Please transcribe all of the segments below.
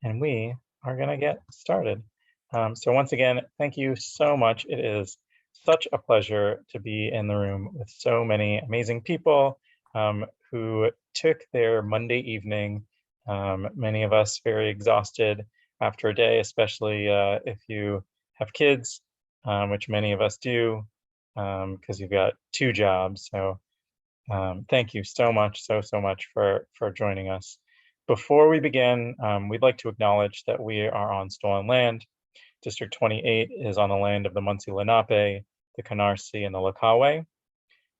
and we are going to get started. So once again, thank you so much. It is such a pleasure to be in the room with so many amazing people who took their Monday evening, many of us very exhausted after a day, especially if you have kids, which many of us do, because you've got two jobs. So thank you so much, so much for joining us. Before we begin, we'd like to acknowledge that we are on stolen land. District 28 is on the land of the Munsee Lenape, the Canarsie, and the Lakawe.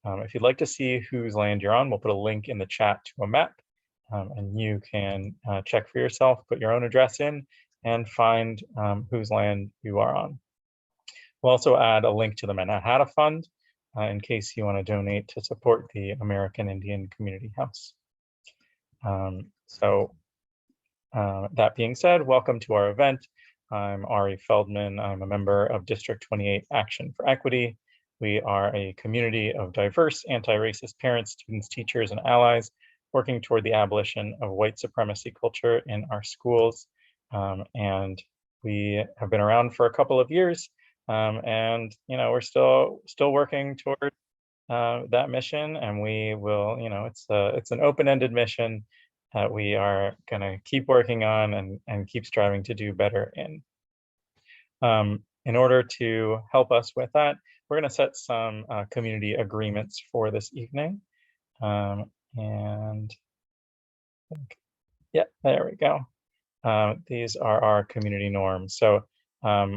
If you'd like to see whose land you're on, we'll put a link in the chat to a map, and you can check for yourself, put your own address in, and find whose land you are on. We'll also add a link to the Manhattan Fund in case you want to donate to support the American Indian Community House. That being said, welcome to our event. I'm Ari Feldman. I'm a member of District 28 Action for Equity. We are a community of diverse anti-racist parents, students, teachers, and allies working toward the abolition of white supremacy culture in our schools. And we have been around for a couple of years, and we're still working toward that mission, and we will, it's an open-ended mission that we are going to keep working on and keep striving to do better in. In order to help us with that, we're going to set some community agreements for this evening. Yeah, there we go. These are our community norms. So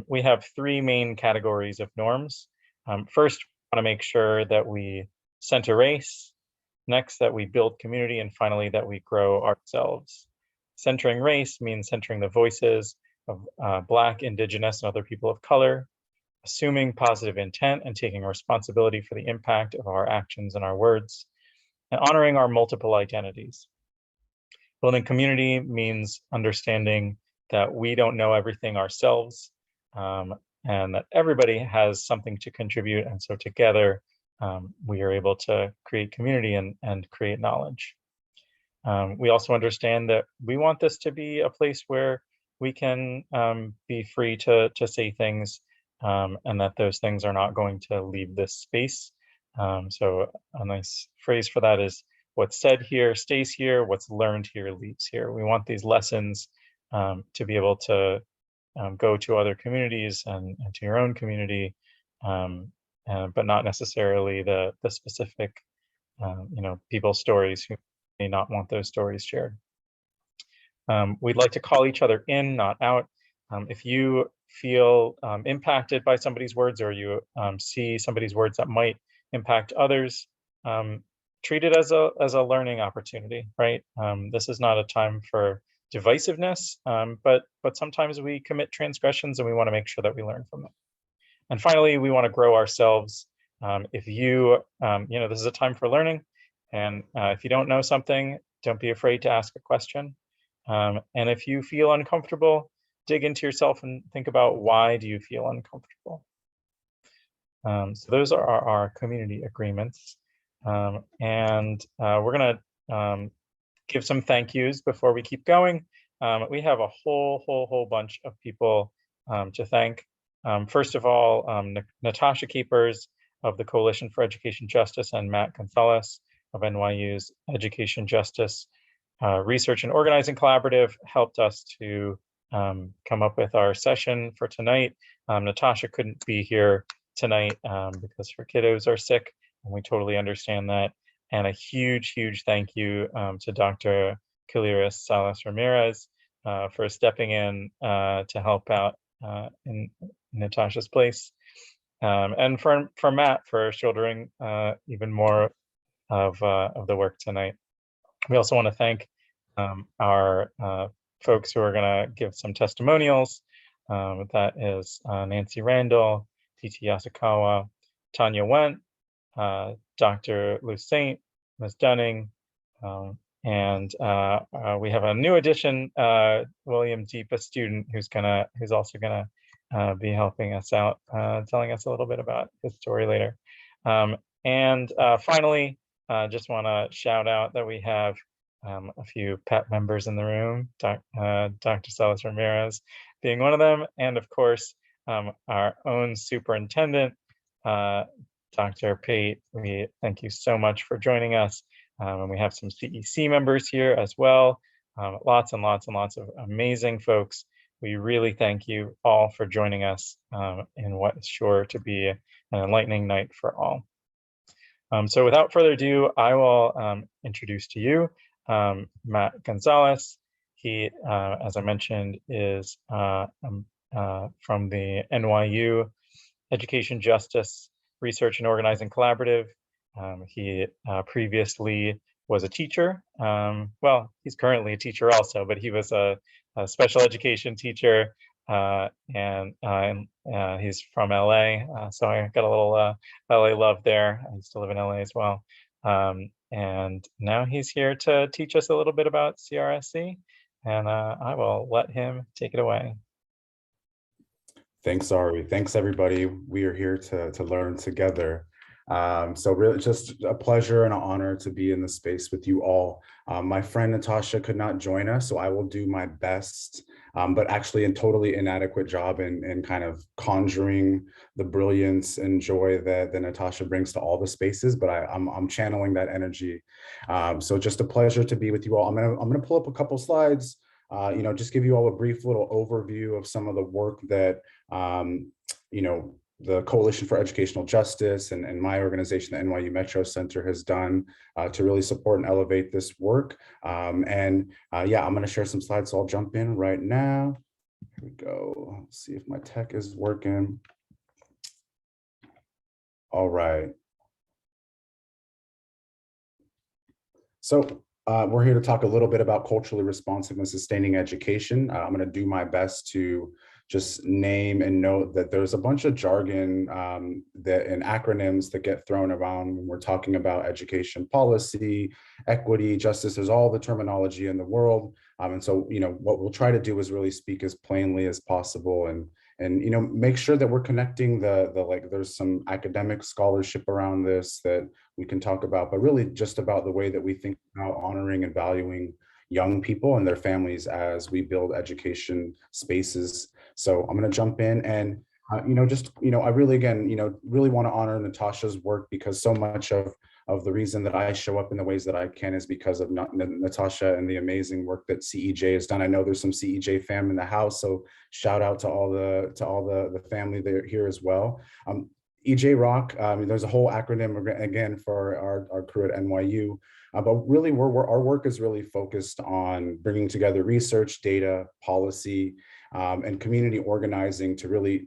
we have three main categories of norms. First, we want to make sure that we center race. Next, that we build community, and finally, that we grow ourselves. Centering race means centering the voices of Black, Indigenous, and other people of color, assuming positive intent and taking responsibility for the impact of our actions and our words, and honoring our multiple identities. Building community means understanding that we don't know everything ourselves, and that everybody has something to contribute, and so together, we are able to create community and create knowledge. We also understand that we want this to be a place where we can be free to say things, and that those things are not going to leave this space. So a nice phrase for that is, what's said here stays here, what's learned here leaves here. We want these lessons to be able to go to other communities and to your own community, but not necessarily the specific, people's stories who may not want those stories shared. We'd like to call each other in, not out. If you feel impacted by somebody's words, or you see somebody's words that might impact others, treat it as a learning opportunity, right? This is not a time for divisiveness, but sometimes we commit transgressions, and we want to make sure that we learn from them. And finally, we want to grow ourselves. If you, this is a time for learning, and if you don't know something, don't be afraid to ask a question. And if you feel uncomfortable, dig into yourself and think about, why do you feel uncomfortable? So those are our community agreements. And we're going to give some thank yous before we keep going. We have a whole bunch of people to thank. First of all, Natasha Keepers of the Coalition for Education Justice and Matt Gonzalez of NYU's Education Justice Research and Organizing Collaborative helped us to come up with our session for tonight. Natasha couldn't be here tonight because her kiddos are sick, and we totally understand that. And a huge thank you to Dr. Kaliris Salas Ramirez for stepping in to help out in Natasha's place, and for Matt for shouldering even more of the work tonight. We also want to thank our folks who are going to give some testimonials. That is Nancy Randall, T.T. Yasukawa, Tanya Wendt, Dr. Lou Saint, Ms. Dunning, and we have a new addition, William Deep, a student who's also gonna be helping us out, telling us a little bit about his story later. And finally, just want to shout out that we have a few PEP members in the room, Dr. Salas Ramirez being one of them, and of course, our own superintendent, Dr. Pate. We thank you so much for joining us. And we have some CEC members here as well. Lots and lots and lots of amazing folks. We really thank you all for joining us in what is sure to be an enlightening night for all. So without further ado, I will introduce to you Matt Gonzalez. He, as I mentioned, is from the NYU Education Justice Research and Organizing Collaborative. He previously was a teacher. Well, he's currently a teacher also, but he was a special education teacher, and he's from LA. So I got a little LA love there. I used to live in LA as well. And now he's here to teach us a little bit about CRSE, and I will let him take it away. Thanks, Ari. Thanks, everybody. We are here to learn together. So really just a pleasure and an honor to be in the space with you all. My friend Natasha could not join us, so I will do my best, but actually a totally inadequate job in kind of conjuring the brilliance and joy that Natasha brings to all the spaces, but I'm channeling that energy. So just a pleasure to be with you all. I'm gonna pull up a couple slides, just give you all a brief little overview of some of the work that, the Coalition for Educational Justice and my organization, the NYU Metro Center, has done to really support and elevate this work. Yeah, I'm going to share some slides, so I'll jump in right now. Here we go. Let's see if my tech is working. All right. So we're here to talk a little bit about culturally responsive and sustaining education. I'm going to do my best to just name and note that there's a bunch of jargon and acronyms that get thrown around when we're talking about education policy, equity, justice. There's all the terminology in the world. And so, what we'll try to do is really speak as plainly as possible and make sure that we're connecting there's some academic scholarship around this that we can talk about, but really just about the way that we think about honoring and valuing young people and their families as we build education spaces. So I'm going to jump in and, I really, again, really want to honor Natasha's work, because so much of the reason that I show up in the ways that I can is because of Natasha and the amazing work that CEJ has done. I know there's some CEJ fam in the house, so shout out to all the family that are here as well. EJ Rock, there's a whole acronym again for our crew at NYU, but really our work is really focused on bringing together research, data, policy, and community organizing to really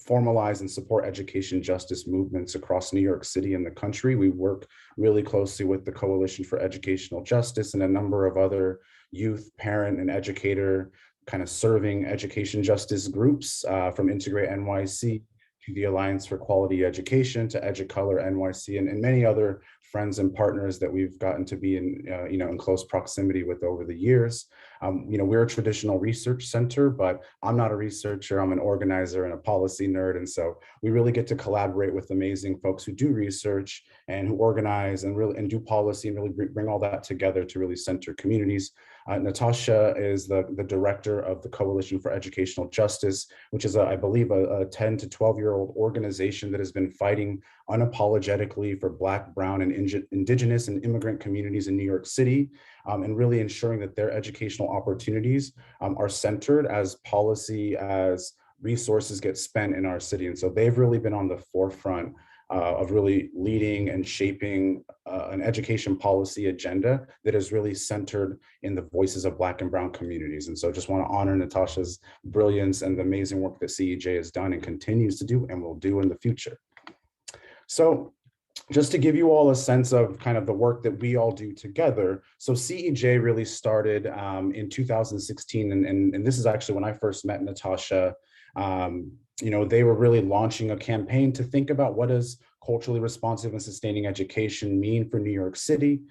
formalize and support education justice movements across New York City and the country. We work really closely with the Coalition for Educational Justice and a number of other youth, parent, and educator kind of serving education justice groups, from Integrate NYC to the Alliance for Quality Education to EduColor NYC, and many other friends and partners that we've gotten to be in close proximity with over the years. We're a traditional research center, but I'm not a researcher. I'm an organizer and a policy nerd. And so we really get to collaborate with amazing folks who do research and who organize and do policy and really bring all that together to really center communities. Natasha is the director of the Coalition for Educational Justice, which is, I believe, a 10 to 12-year-old organization that has been fighting unapologetically for Black, Brown, and Indigenous and immigrant communities in New York City, and really ensuring that their educational opportunities are centered as policy, as resources get spent in our city. And so they've really been on the forefront of really leading and shaping an education policy agenda that is really centered in the voices of Black and Brown communities. And so just want to honor Natasha's brilliance and the amazing work that CEJ has done and continues to do and will do in the future. So just to give you all a sense of kind of the work that we all do together. So CEJ really started in 2016, and this is actually when I first met Natasha. They were really launching a campaign to think about what does culturally responsive and sustaining education mean for New York City.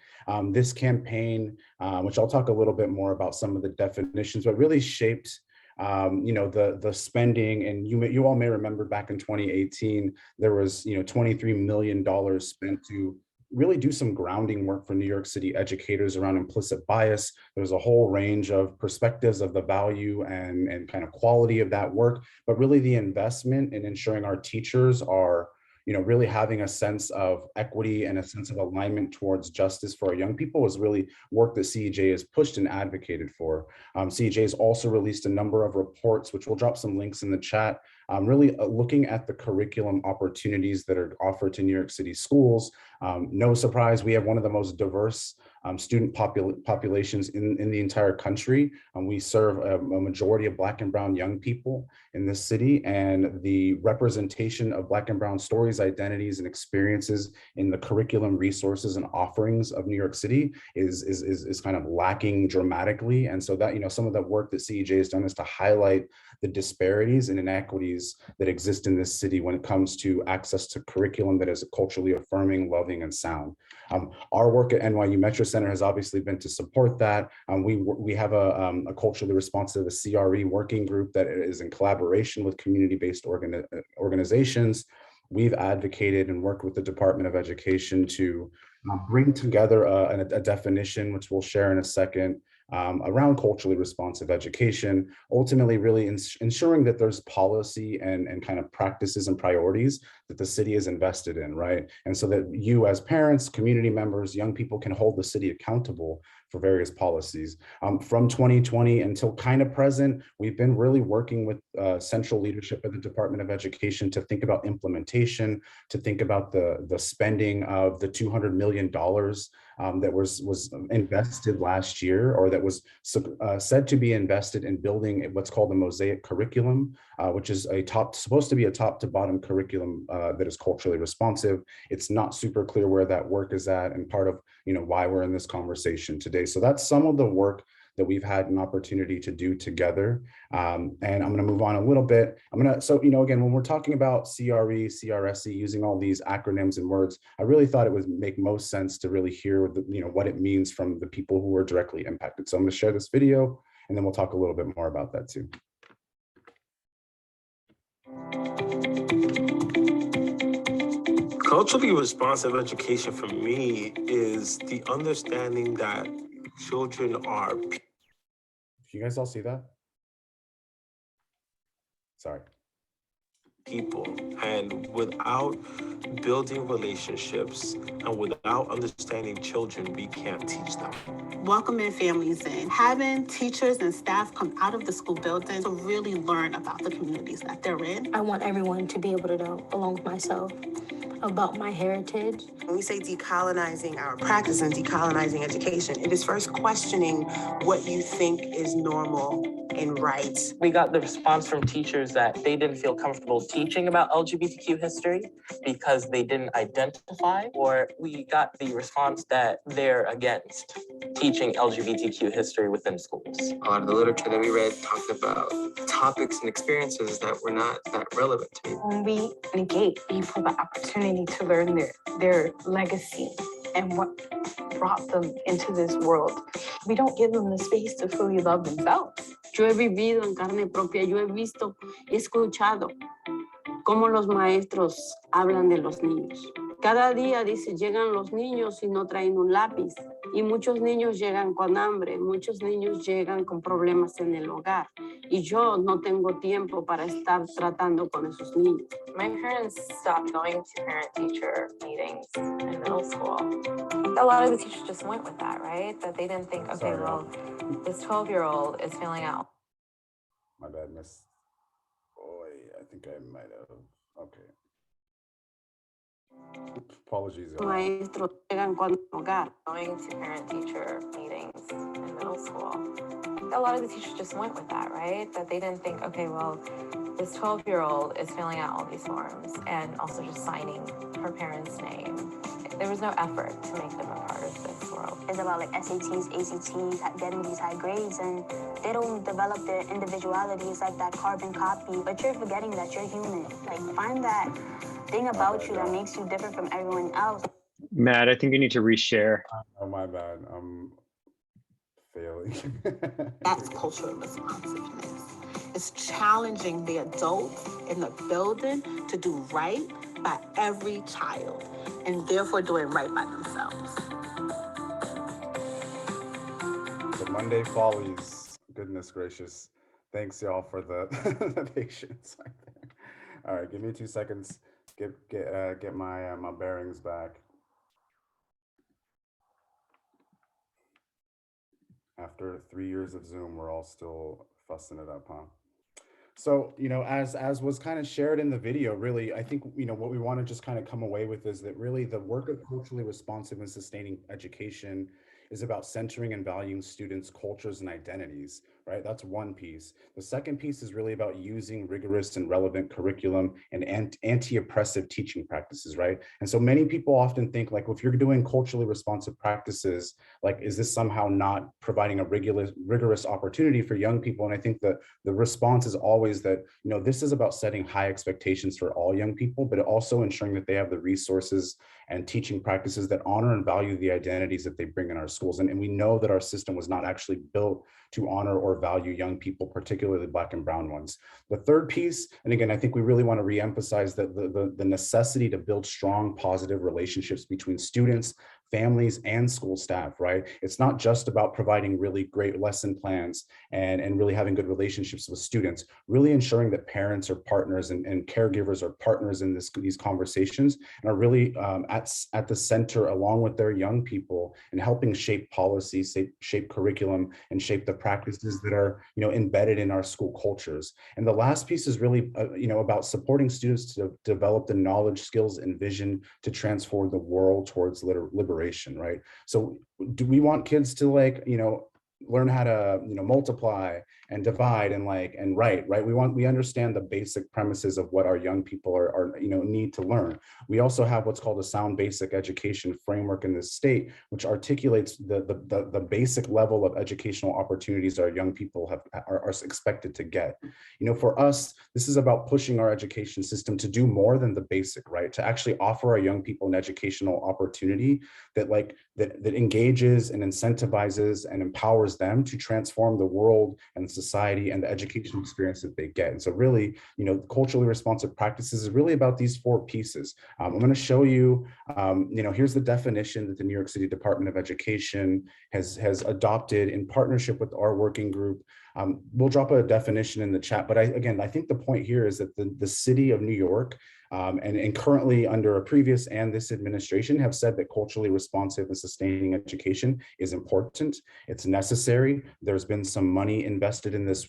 This campaign, which I'll talk a little bit more about some of the definitions, but really shaped the spending. And you all may remember back in 2018, there was $23 million spent to really do some grounding work for New York City educators around implicit bias. There's a whole range of perspectives of the value and kind of quality of that work, but really the investment in ensuring our teachers are really having a sense of equity and a sense of alignment towards justice for our young people is really work that CEJ has pushed and advocated for. CEJ has also released a number of reports, which we'll drop some links in the chat, really looking at the curriculum opportunities that are offered to New York City schools. No surprise, we have one of the most diverse student populations in the entire country. We serve a majority of Black and brown young people in this city, and the representation of Black and brown stories, identities, and experiences in the curriculum, resources, and offerings of New York City is kind of lacking dramatically. And so that, some of the work that CEJ has done is to highlight the disparities and inequities that exist in this city when it comes to access to curriculum that is culturally affirming, loving, and sound. Our work at NYU Metro Center has obviously been to support that. We have a culturally responsive CRE working group that is in collaboration with community-based organizations. We've advocated and worked with the Department of Education to bring together a definition, which we'll share in a second, around culturally responsive education, ultimately really ensuring that there's policy and kind of practices and priorities that the city is invested in, right? And so that you as parents, community members, young people can hold the city accountable for various policies. From 2020 until kind of present, we've been really working with central leadership at the Department of Education to think about implementation, to think about the spending of the $200 million that was invested last year, or that was said to be invested in building what's called the Mosaic curriculum, which is supposed to be a top to bottom curriculum that is culturally responsive. It's not super clear where that work is at, and part of why we're in this conversation today. So that's some of the work that we've had an opportunity to do together. And I'm going to move on a little bit. So again, when we're talking about CRE, CRSE, using all these acronyms and words, I really thought it would make most sense to really hear what it means from the people who are directly impacted. So I'm going to share this video, and then we'll talk a little bit more about that too. Culturally responsive education for me is the understanding that children are. You guys all see that? Sorry. People, and without building relationships and without understanding children, we can't teach them. Welcoming families in, having teachers and staff come out of the school building to really learn about the communities that they're in. I want everyone to be able to know, along with myself, about my heritage. When we say decolonizing our practice and decolonizing education, it is first questioning what you think is normal and right. We got the response from teachers that they didn't feel comfortable teaching about LGBTQ history because they didn't identify, or we got the response that they're against teaching LGBTQ history within schools. A lot of the literature that we read talked about topics and experiences that were not that relevant to me. When we negate people the opportunity to learn their legacy and what brought them into this world, we don't give them the space to fully love themselves. Yo he vivido en carne propia, yo he visto, he escuchado cómo los maestros hablan de los niños. Cada día dice, llegan los niños y no traen un lápiz. Y muchos niños llegan con hambre, muchos niños llegan con problemas en el hogar. Y yo no tengo tiempo para estar tratando con esos niños. My parents stopped going to parent-teacher meetings in middle school. A lot of the teachers just went with that, right? That they didn't think, okay, well, this 12-year-old is failing out. My bad, miss. Boy, I think I might have. Okay. Apologies. Maestros llegan con el hogar. Going to parent-teacher meetings in middle school. A lot of the teachers just went with that, right? That they didn't think, okay, well, this 12-year-old is filling out all these forms and also just signing her parents' name. There was no effort to make them a part of this world. It's about like SATs, ACTs, getting these high grades, and they don't develop their individuality. It's like that carbon copy, but you're forgetting that you're human. Like, find that thing about you that makes you different from everyone else. Matt, I think you need to reshare. Oh, my bad. I'm failing. That's cultural responsiveness. It's challenging the adults in the building to do right by every child and therefore doing right by themselves. The Monday Follies, goodness gracious. Thanks y'all for the, the patience. All right, give me 2 seconds. Get my my bearings back. After 3 years of Zoom, we're all still fussing it up, huh? So, as was kind of shared in the video, really, I think, what we want to just kind of come away with is that really the work of culturally responsive and sustaining education is about centering and valuing students' cultures and identities, right? That's one piece. The second piece is really about using rigorous and relevant curriculum and anti-oppressive teaching practices, right? And so many people often think, like, if you're doing culturally responsive practices, like, is this somehow not providing a rigorous opportunity for young people? And I think that the response is always that, this is about setting high expectations for all young people, but also ensuring that they have the resources and teaching practices that honor and value the identities that they bring in our schools. And we know that our system was not actually built to honor or value young people, particularly Black and brown ones. The third piece, and again, I think we really want to reemphasize that the necessity to build strong, positive relationships between students, families, and school staff, right? It's not just about providing really great lesson plans and really having good relationships with students, really ensuring that parents are partners and caregivers are partners in these conversations and are really at the center along with their young people and helping shape policy, shape curriculum, and shape the practices that are, embedded in our school cultures. And the last piece is really, about supporting students to develop the knowledge, skills, and vision to transform the world towards liberation, right? So do we want kids to learn how to multiply and divide and write, right? We understand the basic premises of what our young people are need to learn. We also have what's called a sound basic education framework in this state, which articulates the basic level of educational opportunities our young people are expected to get. For us, this is about pushing our education system to do more than the basic, right? To actually offer our young people an educational opportunity that engages and incentivizes and empowers them to transform the world and society and the educational experience that they get. And so really, culturally responsive practices is really about these 4 pieces. I'm going to show you, here's the definition that the New York City Department of Education has adopted in partnership with our working group. We'll drop a definition in the chat, but I think the point here is that the city of New York and currently under a previous and this administration have said that culturally responsive and sustaining education is important. It's necessary. There's been some money invested in this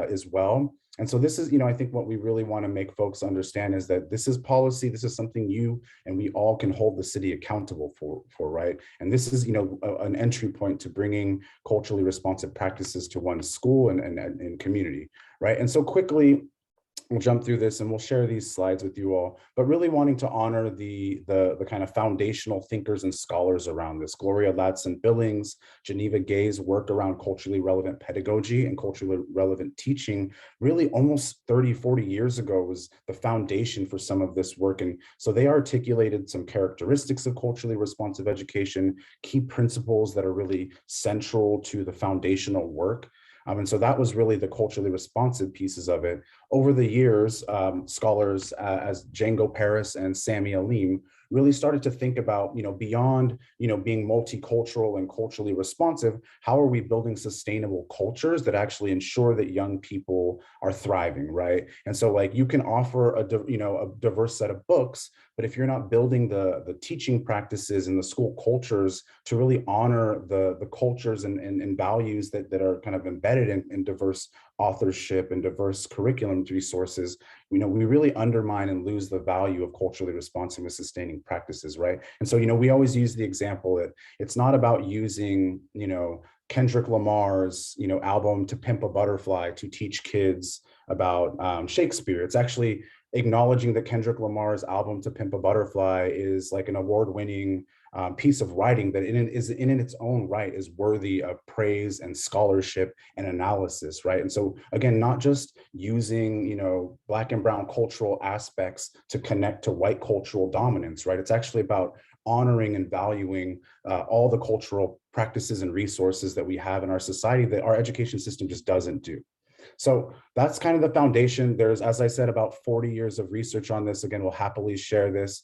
as well. And so this is, I think what we really want to make folks understand is that this is policy. This is something you and we all can hold the city accountable for, right? And this is, an entry point to bringing culturally responsive practices to one's school and community, right? And so quickly, we'll jump through this and we'll share these slides with you all, but really wanting to honor the kind of foundational thinkers and scholars around this. Gloria Ladson-Billings, Geneva Gay's work around culturally relevant pedagogy and culturally relevant teaching really almost 30, 40 years ago was the foundation for some of this work. And so they articulated some characteristics of culturally responsive education, key principles that are really central to the foundational work. And so that was really the culturally responsive pieces of it. Over the years, scholars as Django Paris and Sami Alim really started to think about, beyond, being multicultural and culturally responsive, how are we building sustainable cultures that actually ensure that young people are thriving, right? And so you can offer a diverse set of books, but if you're not building the teaching practices and the school cultures to really honor the cultures and values that are kind of embedded in diverse authorship and diverse curriculum resources, we really undermine and lose the value of culturally responsive and sustaining practices, right? And so, we always use the example that it's not about using, Kendrick Lamar's, album To Pimp a Butterfly to teach kids about Shakespeare. It's actually acknowledging that Kendrick Lamar's album To Pimp a Butterfly is like an award-winning piece of writing that in its own right is worthy of praise and scholarship and analysis, right? And so again, not just using, Black and brown cultural aspects to connect to white cultural dominance, right? It's actually about honoring and valuing all the cultural practices and resources that we have in our society that our education system just doesn't do. So that's kind of the foundation. There's, as I said, about 40 years of research on this. Again, we'll happily share this.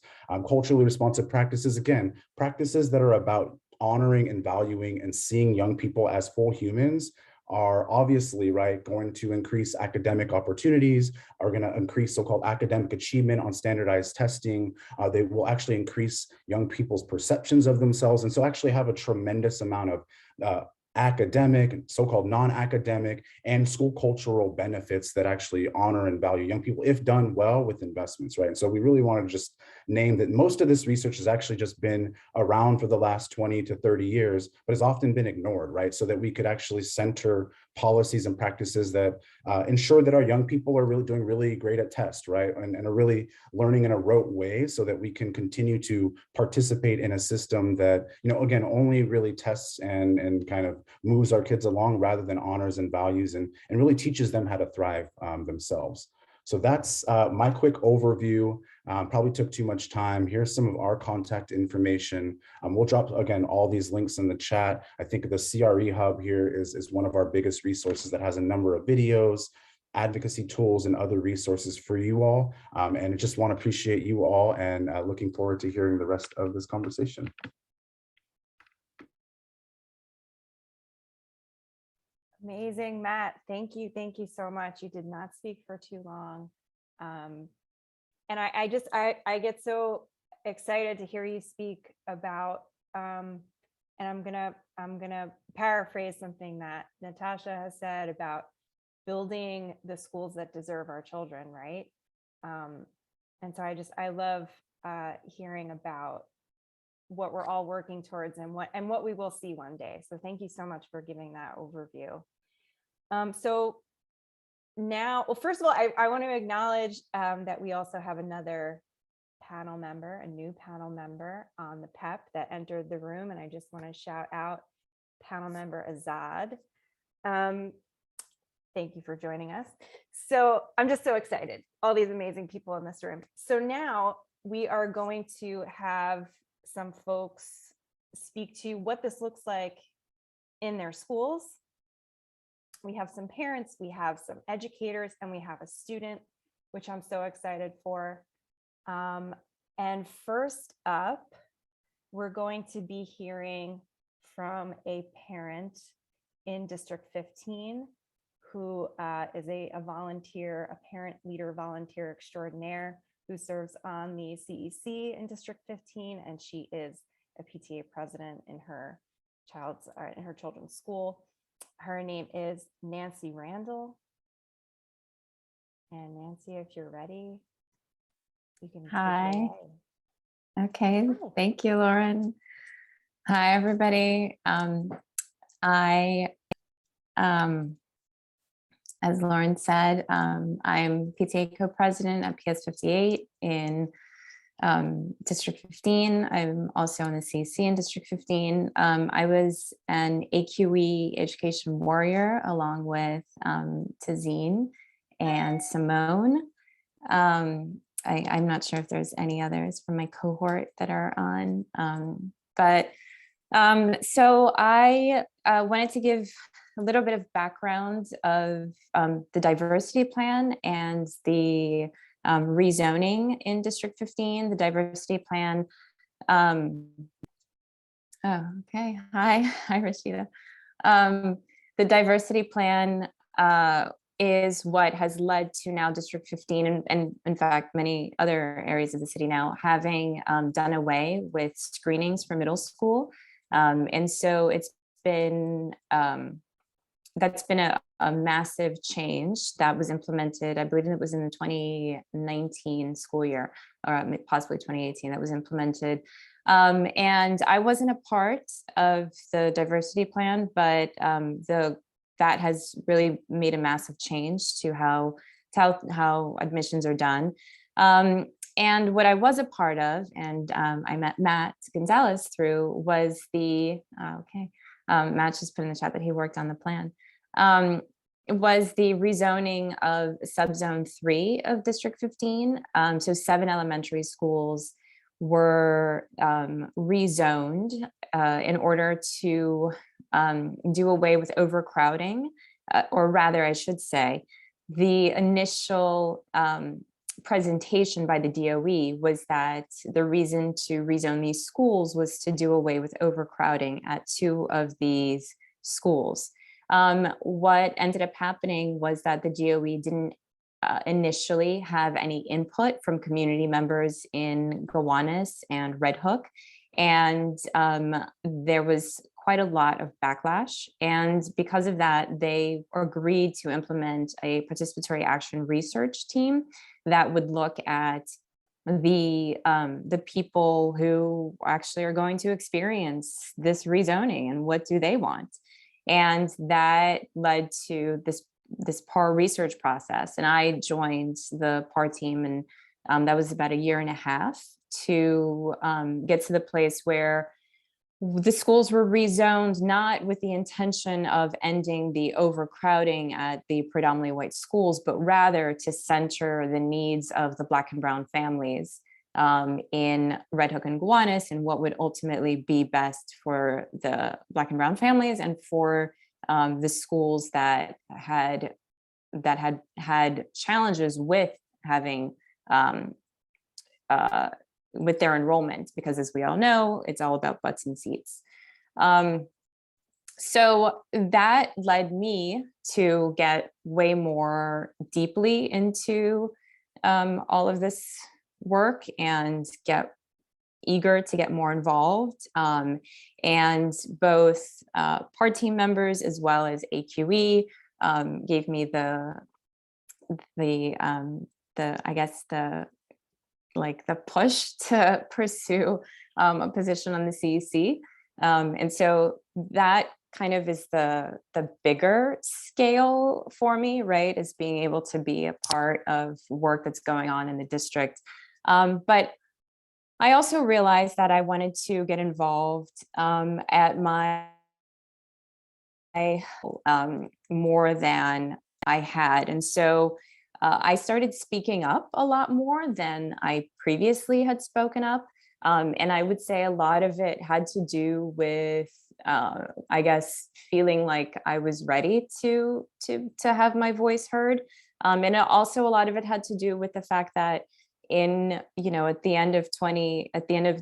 Culturally responsive practices, again, practices that are about honoring and valuing and seeing young people as full humans are obviously, right, going to increase academic opportunities, are going to increase so-called academic achievement on standardized testing. They will actually increase young people's perceptions of themselves, and so actually have a tremendous amount of academic, so-called non-academic, and school cultural benefits that actually honor and value young people if done well with investments, right? And so we really want to just name that most of this research has actually just been around for the last 20 to 30 years, but has often been ignored, right? So that we could actually center policies and practices that ensure that our young people are really doing really great at tests, right? And are really learning in a rote way so that we can continue to participate in a system that, you know, again, only really tests and kind of moves our kids along rather than honors and values and really teaches them how to thrive themselves. So that's my quick overview. Probably took too much time. Here's some of our contact information. We'll drop, again, all these links in the chat. I think the CRE Hub here is one of our biggest resources that has a number of videos, advocacy tools, and other resources for you all. And I just want to appreciate you all and looking forward to hearing the rest of this conversation. Amazing, Matt. Thank you so much. You did not speak for too long. And I get so excited to hear you speak about, and I'm gonna paraphrase something that Natasha has said about building the schools that deserve our children, right? And so I love hearing about what we're all working towards and what we will see one day. So thank you so much for giving that overview. So now, well, first of all, I want to acknowledge that we also have another panel member, a new panel member on the PEP that entered the room. And I just want to shout out panel member Azad. Thank you for joining us. So I'm just so excited, all these amazing people in this room. So now we are going to have some folks speak to what this looks like in their schools. We have some parents, we have some educators, and we have a student, which I'm so excited for. And first up, we're going to be hearing from a parent in District 15 who is a volunteer, a parent leader volunteer extraordinaire who serves on the CEC in District 15, and she is a PTA president in her children's school. Her name is Nancy Randall. And Nancy, if you're ready, you can. Hi. Okay, thank you, Lauren. Hi, everybody. As Lauren said, I'm PTA co-president at PS 58 in District 15. I'm also on the CC in District 15. I was an AQE education warrior along with Tazeen and Simone. I'm not sure if there's any others from my cohort that are on, so I wanted to give a little bit of background of the diversity plan and the rezoning in District 15. The diversity plan, oh, okay, hi Rashida. The diversity plan is what has led to now District 15 and in fact many other areas of the city now having done away with screenings for middle school. And so it's been, that's been a massive change that was implemented. I believe it was in the 2019 school year, or possibly 2018, that was implemented. And I wasn't a part of the diversity plan, but that has really made a massive change to how admissions are done. And what I was a part of, and I met Matt Gonzalez through, was the, Matt just put in the chat that he worked on the plan, was the rezoning of subzone 3 of District 15. So 7 elementary schools were rezoned in order to do away with overcrowding or rather, I should say, the initial presentation by the DOE was that the reason to rezone these schools was to do away with overcrowding at 2 of these schools. What ended up happening was that the DOE didn't initially have any input from community members in Gowanus and Red Hook. And there was quite a lot of backlash. And because of that, they agreed to implement a participatory action research team that would look at the people who actually are going to experience this rezoning and what do they want. And that led to this PAR research process. And I joined the PAR team, and that was about 1.5 years to get to the place where the schools were rezoned, not with the intention of ending the overcrowding at the predominantly white schools, but rather to center the needs of the Black and Brown families in Red Hook and Gowanus, and what would ultimately be best for the Black and Brown families and for the schools that had challenges with having with their enrollment, because as we all know, it's all about butts and seats. So that led me to get way more deeply into all of this work and get eager to get more involved. And both PAR team members as well as AQE gave me the push to pursue a position on the CEC. And so that kind of is the bigger scale for me, right? Is being able to be a part of work that's going on in the district. But I also realized that I wanted to get involved at my more than I had. And so I started speaking up a lot more than I previously had spoken up. And I would say a lot of it had to do with, I guess, feeling like I was ready to have my voice heard. And also a lot of it had to do with the fact that at the end of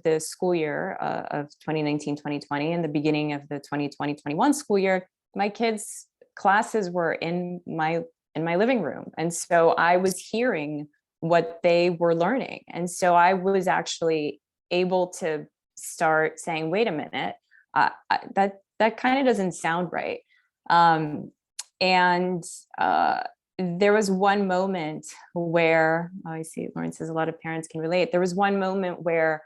the school year of 2019-2020 and the beginning of the 2020-21 school year, my kids' classes were in my living room. And so I was hearing what they were learning. And so I was actually able to start saying, wait a minute, that kind of doesn't sound right. There was one moment where, I see Lauren says a lot of parents can relate. There was one moment where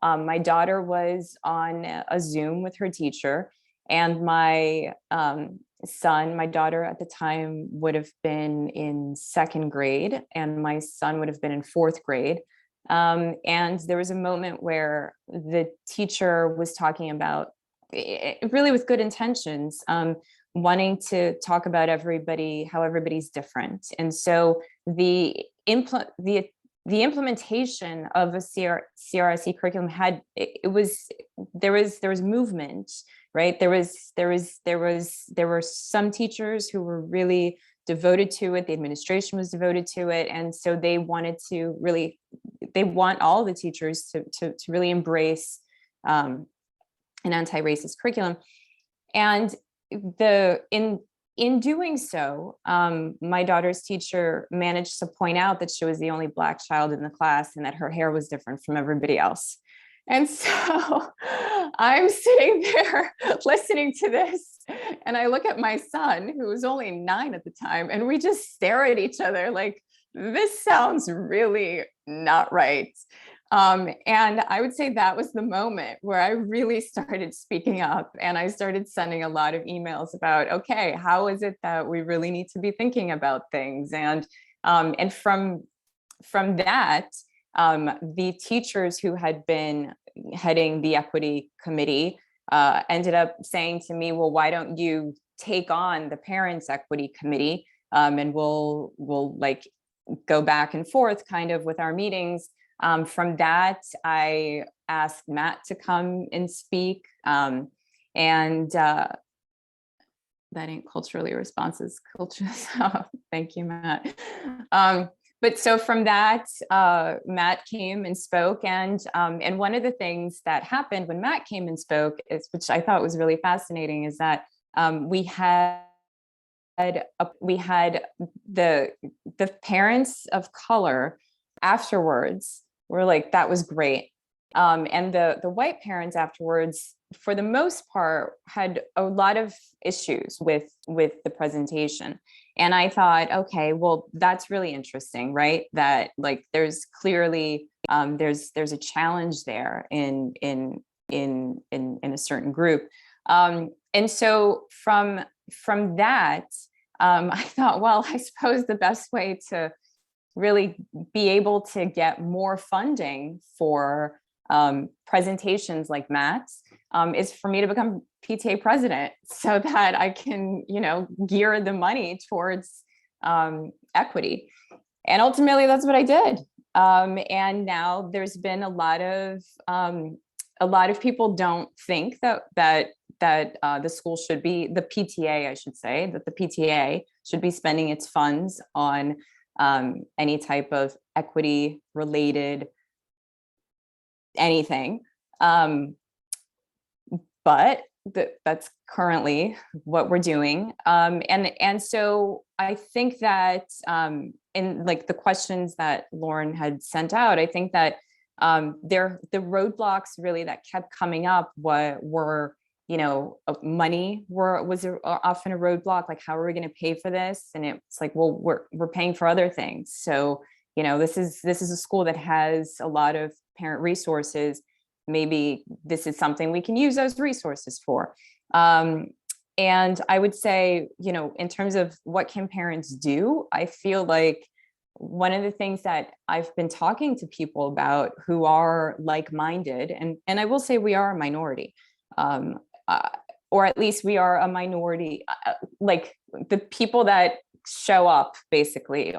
my daughter was on a Zoom with her teacher, and my my daughter at the time would have been in 2nd grade, and my son would have been in 4th grade. And there was a moment where the teacher was talking about, really with good intentions, wanting to talk about how everybody's different. And so the implementation of a CRSE curriculum there was movement, right? There were some teachers who were really devoted to it. The administration was devoted to it. And so they want all the teachers to really embrace an anti-racist curriculum. And in doing so, my daughter's teacher managed to point out that she was the only Black child in the class and that her hair was different from everybody else. And so I'm sitting there listening to this, and I look at my son, who was only 9 at the time, and we just stare at each other like, this sounds really not right. And I would say that was the moment where I really started speaking up, and I started sending a lot of emails about, okay, how is it that we really need to be thinking about things? And from that, the teachers who had been heading the equity committee ended up saying to me, well, why don't you take on the parents equity committee, and we'll like go back and forth kind of with our meetings. From that, I asked Matt to come and speak. that ain't culturally responsive culture. So thank you, Matt. But so from that, Matt came and spoke, and one of the things that happened when Matt came and spoke is, which I thought was really fascinating, is that we had the parents of color afterwards were like, that was great. And the white parents afterwards, for the most part, had a lot of issues with the presentation. And I thought, okay, well, that's really interesting, right? That like there's clearly there's a challenge there in a certain group. And so from that, I thought, well, I suppose the best way to really be able to get more funding for presentations like Matt's is for me to become PTA president, so that I can, gear the money towards equity. And ultimately, that's what I did. And now there's been a lot of people don't think that the school should be, the PTA, I should say, that the PTA should be spending its funds on any type of equity related anything. But that's currently what we're doing. And so I think that in like the questions that Lauren had sent out, I think that the roadblocks really that kept coming up were money was often a roadblock. Like, how are we going to pay for this? And it's like, well, we're paying for other things. So, this is a school that has a lot of parent resources. Maybe this is something we can use those resources for. And I would say, in terms of what can parents do, I feel like one of the things that I've been talking to people about who are like-minded, and I will say we are a minority, or at least we are a minority, like the people that show up basically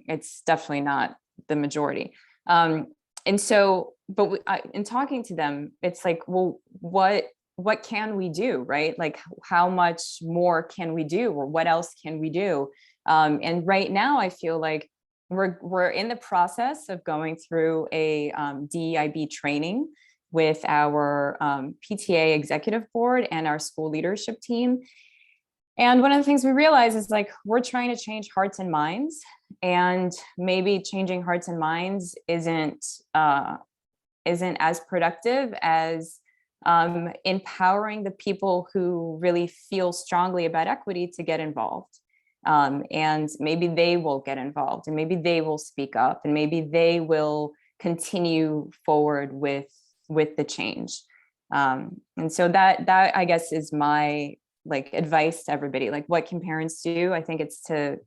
it's definitely not the majority. And so, but in talking to them, it's like, well, what can we do, right? Like, how much more can we do, or what else can we do? And right now, I feel like we're in the process of going through a DEIB training with our PTA executive board and our school leadership team. And one of the things we realize is like, we're trying to change hearts and minds, and maybe changing hearts and minds isn't as productive as empowering the people who really feel strongly about equity to get involved. And maybe they will get involved, and maybe they will speak up, and maybe they will continue forward with the change. And so that I guess is my like advice to everybody. Like, what can parents do? I think it's to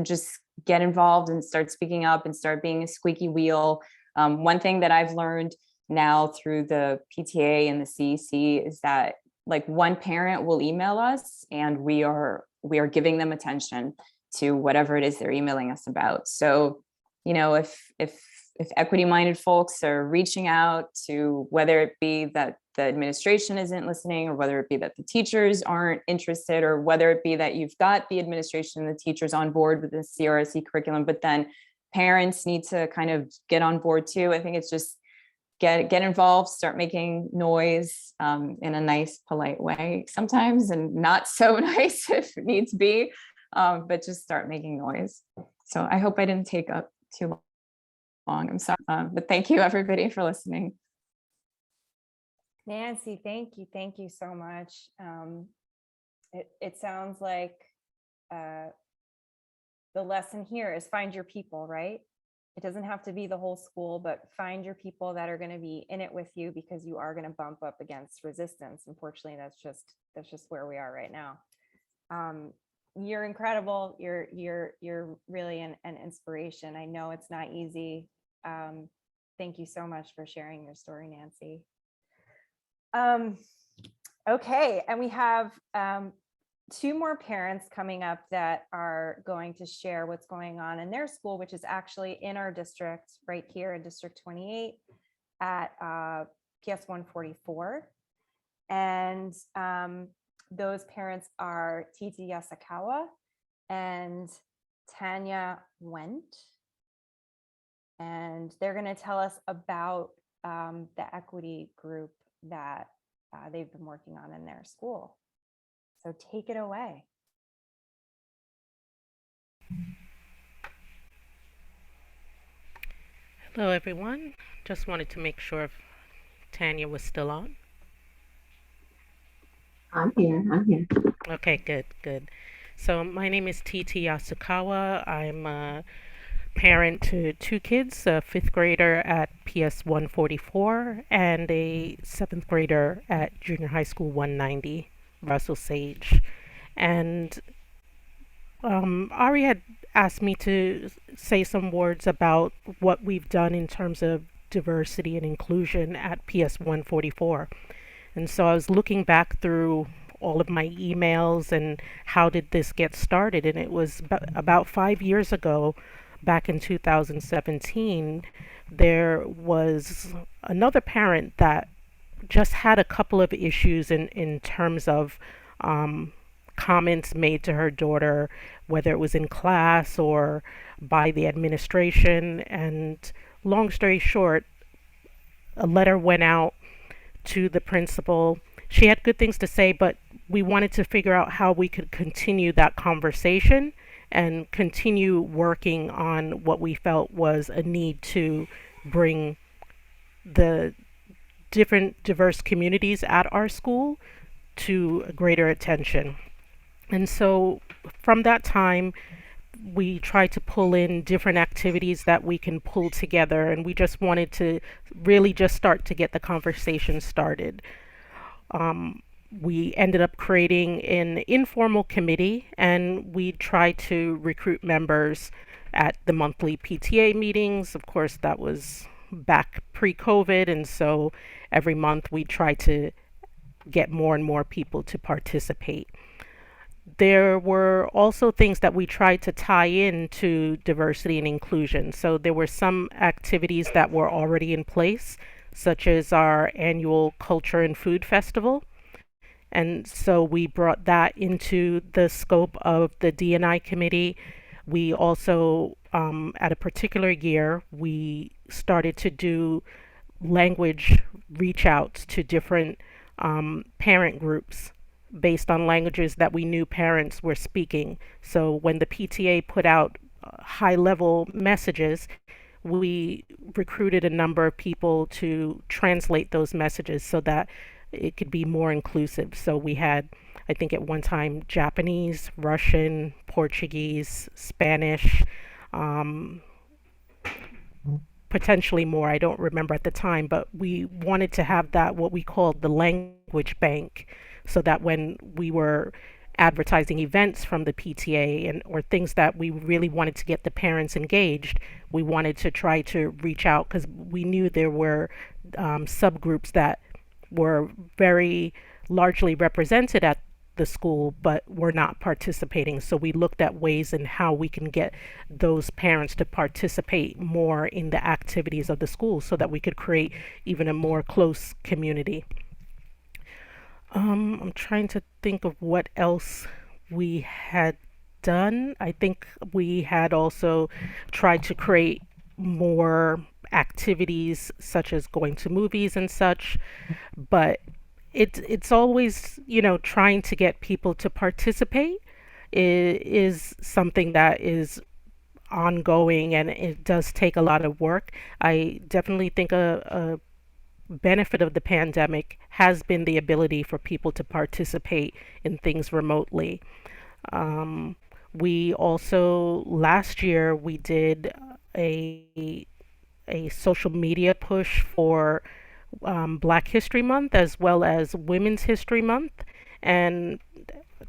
just get involved and start speaking up and start being a squeaky wheel. One thing that I've learned now through the PTA and the CEC is that like one parent will email us, and we are giving them attention to whatever it is they're emailing us about. So, if equity-minded folks are reaching out to, whether it be that the administration isn't listening, or whether it be that the teachers aren't interested, or whether it be that you've got the administration and the teachers on board with the CRSE curriculum, but then parents need to kind of get on board too. I think it's just get involved, start making noise in a nice, polite way sometimes, and not so nice if it needs be, but just start making noise. So I hope I didn't take up too long. I'm sorry, but thank you everybody for listening. Nancy, thank you so much. It sounds like the lesson here is find your people, right? It doesn't have to be the whole school, but find your people that are going to be in it with you, because you are going to bump up against resistance. Unfortunately, that's just where we are right now. You're incredible. You're really an inspiration. I know it's not easy. Thank you so much for sharing your story, Nancy. Okay, and we have two more parents coming up that are going to share what's going on in their school, which is actually in our district right here in District 28 at PS 144. And Those parents are Titi Yasakawa and Tanya Wendt. And they're going to tell us about the equity group that they've been working on in their school. So take it away. Hello, everyone. Just wanted to make sure if Tanya was still on. I'm here. Okay, good. So my name is Titi Yasukawa. I'm a parent to two kids, a fifth grader at PS 144 and a seventh grader at junior high school 190, Russell Sage. And Ari had asked me to say some words about what we've done in terms of diversity and inclusion at PS 144. And so I was looking back through all of my emails and how did this get started. And it was about 5 years ago, back in 2017, there was another parent that just had a couple of issues in terms of comments made to her daughter, whether it was in class or by the administration. And long story short, a letter went out to the principal. She had good things to say, but we wanted to figure out how we could continue that conversation and continue working on what we felt was a need to bring the different diverse communities at our school to greater attention. And so from that time, we tried to pull in different activities that we can pull together, and we just wanted to really just start to get the conversation started. We ended up creating an informal committee, and we tried to recruit members at the monthly PTA meetings. Of course, that was back pre-COVID, and so every month we tried to get more and more people to participate. There were also things that we tried to tie in to diversity and inclusion. So there were some activities that were already in place, such as our annual Culture and Food Festival. And so we brought that into the scope of the D&I committee. We also, at a particular year, we started to do language reach outs to different parent groups based on languages that we knew parents were speaking. So when the PTA put out high-level messages, we recruited a number of people to translate those messages so that it could be more inclusive. So we had, I think at one time, Japanese, Russian, Portuguese, Spanish, potentially more, I don't remember at the time, but we wanted to have that, what we called the language bank, so that when we were advertising events from the PTA and or things that we really wanted to get the parents engaged, we wanted to try to reach out because we knew there were subgroups that were very largely represented at the school but were not participating. So we looked at ways in how we can get those parents to participate more in the activities of the school so that we could create even a more close community. I'm trying to think of what else we had done. I think we had also tried to create more activities such as going to movies and such, but it's always, you know, trying to get people to participate is something that is ongoing, and it does take a lot of work. I definitely think a benefit of the pandemic has been the ability for people to participate in things remotely. We also, last year, we did a social media push for Black History Month as well as Women's History Month, and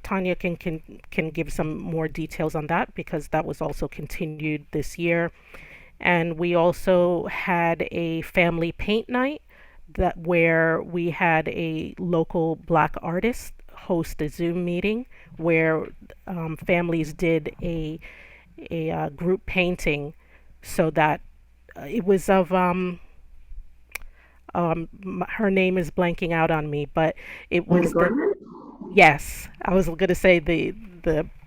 Tanya can give some more details on that because that was also continued this year. And we also had a family paint night where we had a local Black artist host a Zoom meeting where families did a group painting, so that it was of her name is blanking out on me, but it was Yes, I was going to say the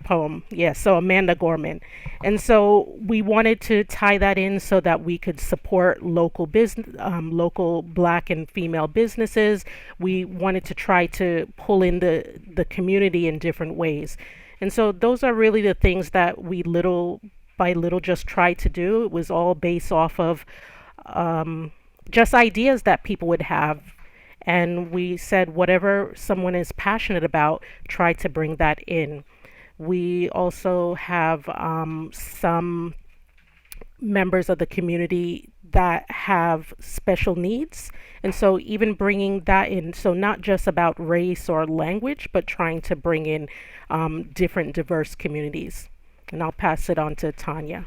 poem. Yes, so Amanda Gorman. And so we wanted to tie that in so that we could support local business, local Black and female businesses. We wanted to try to pull in the community in different ways. And so those are really the things that we little by little just tried to do. It was all based off of just ideas that people would have. And we said, whatever someone is passionate about, try to bring that in. We also have some members of the community that have special needs. And so even bringing that in, so not just about race or language, but trying to bring in different diverse communities. And I'll pass it on to Tanya.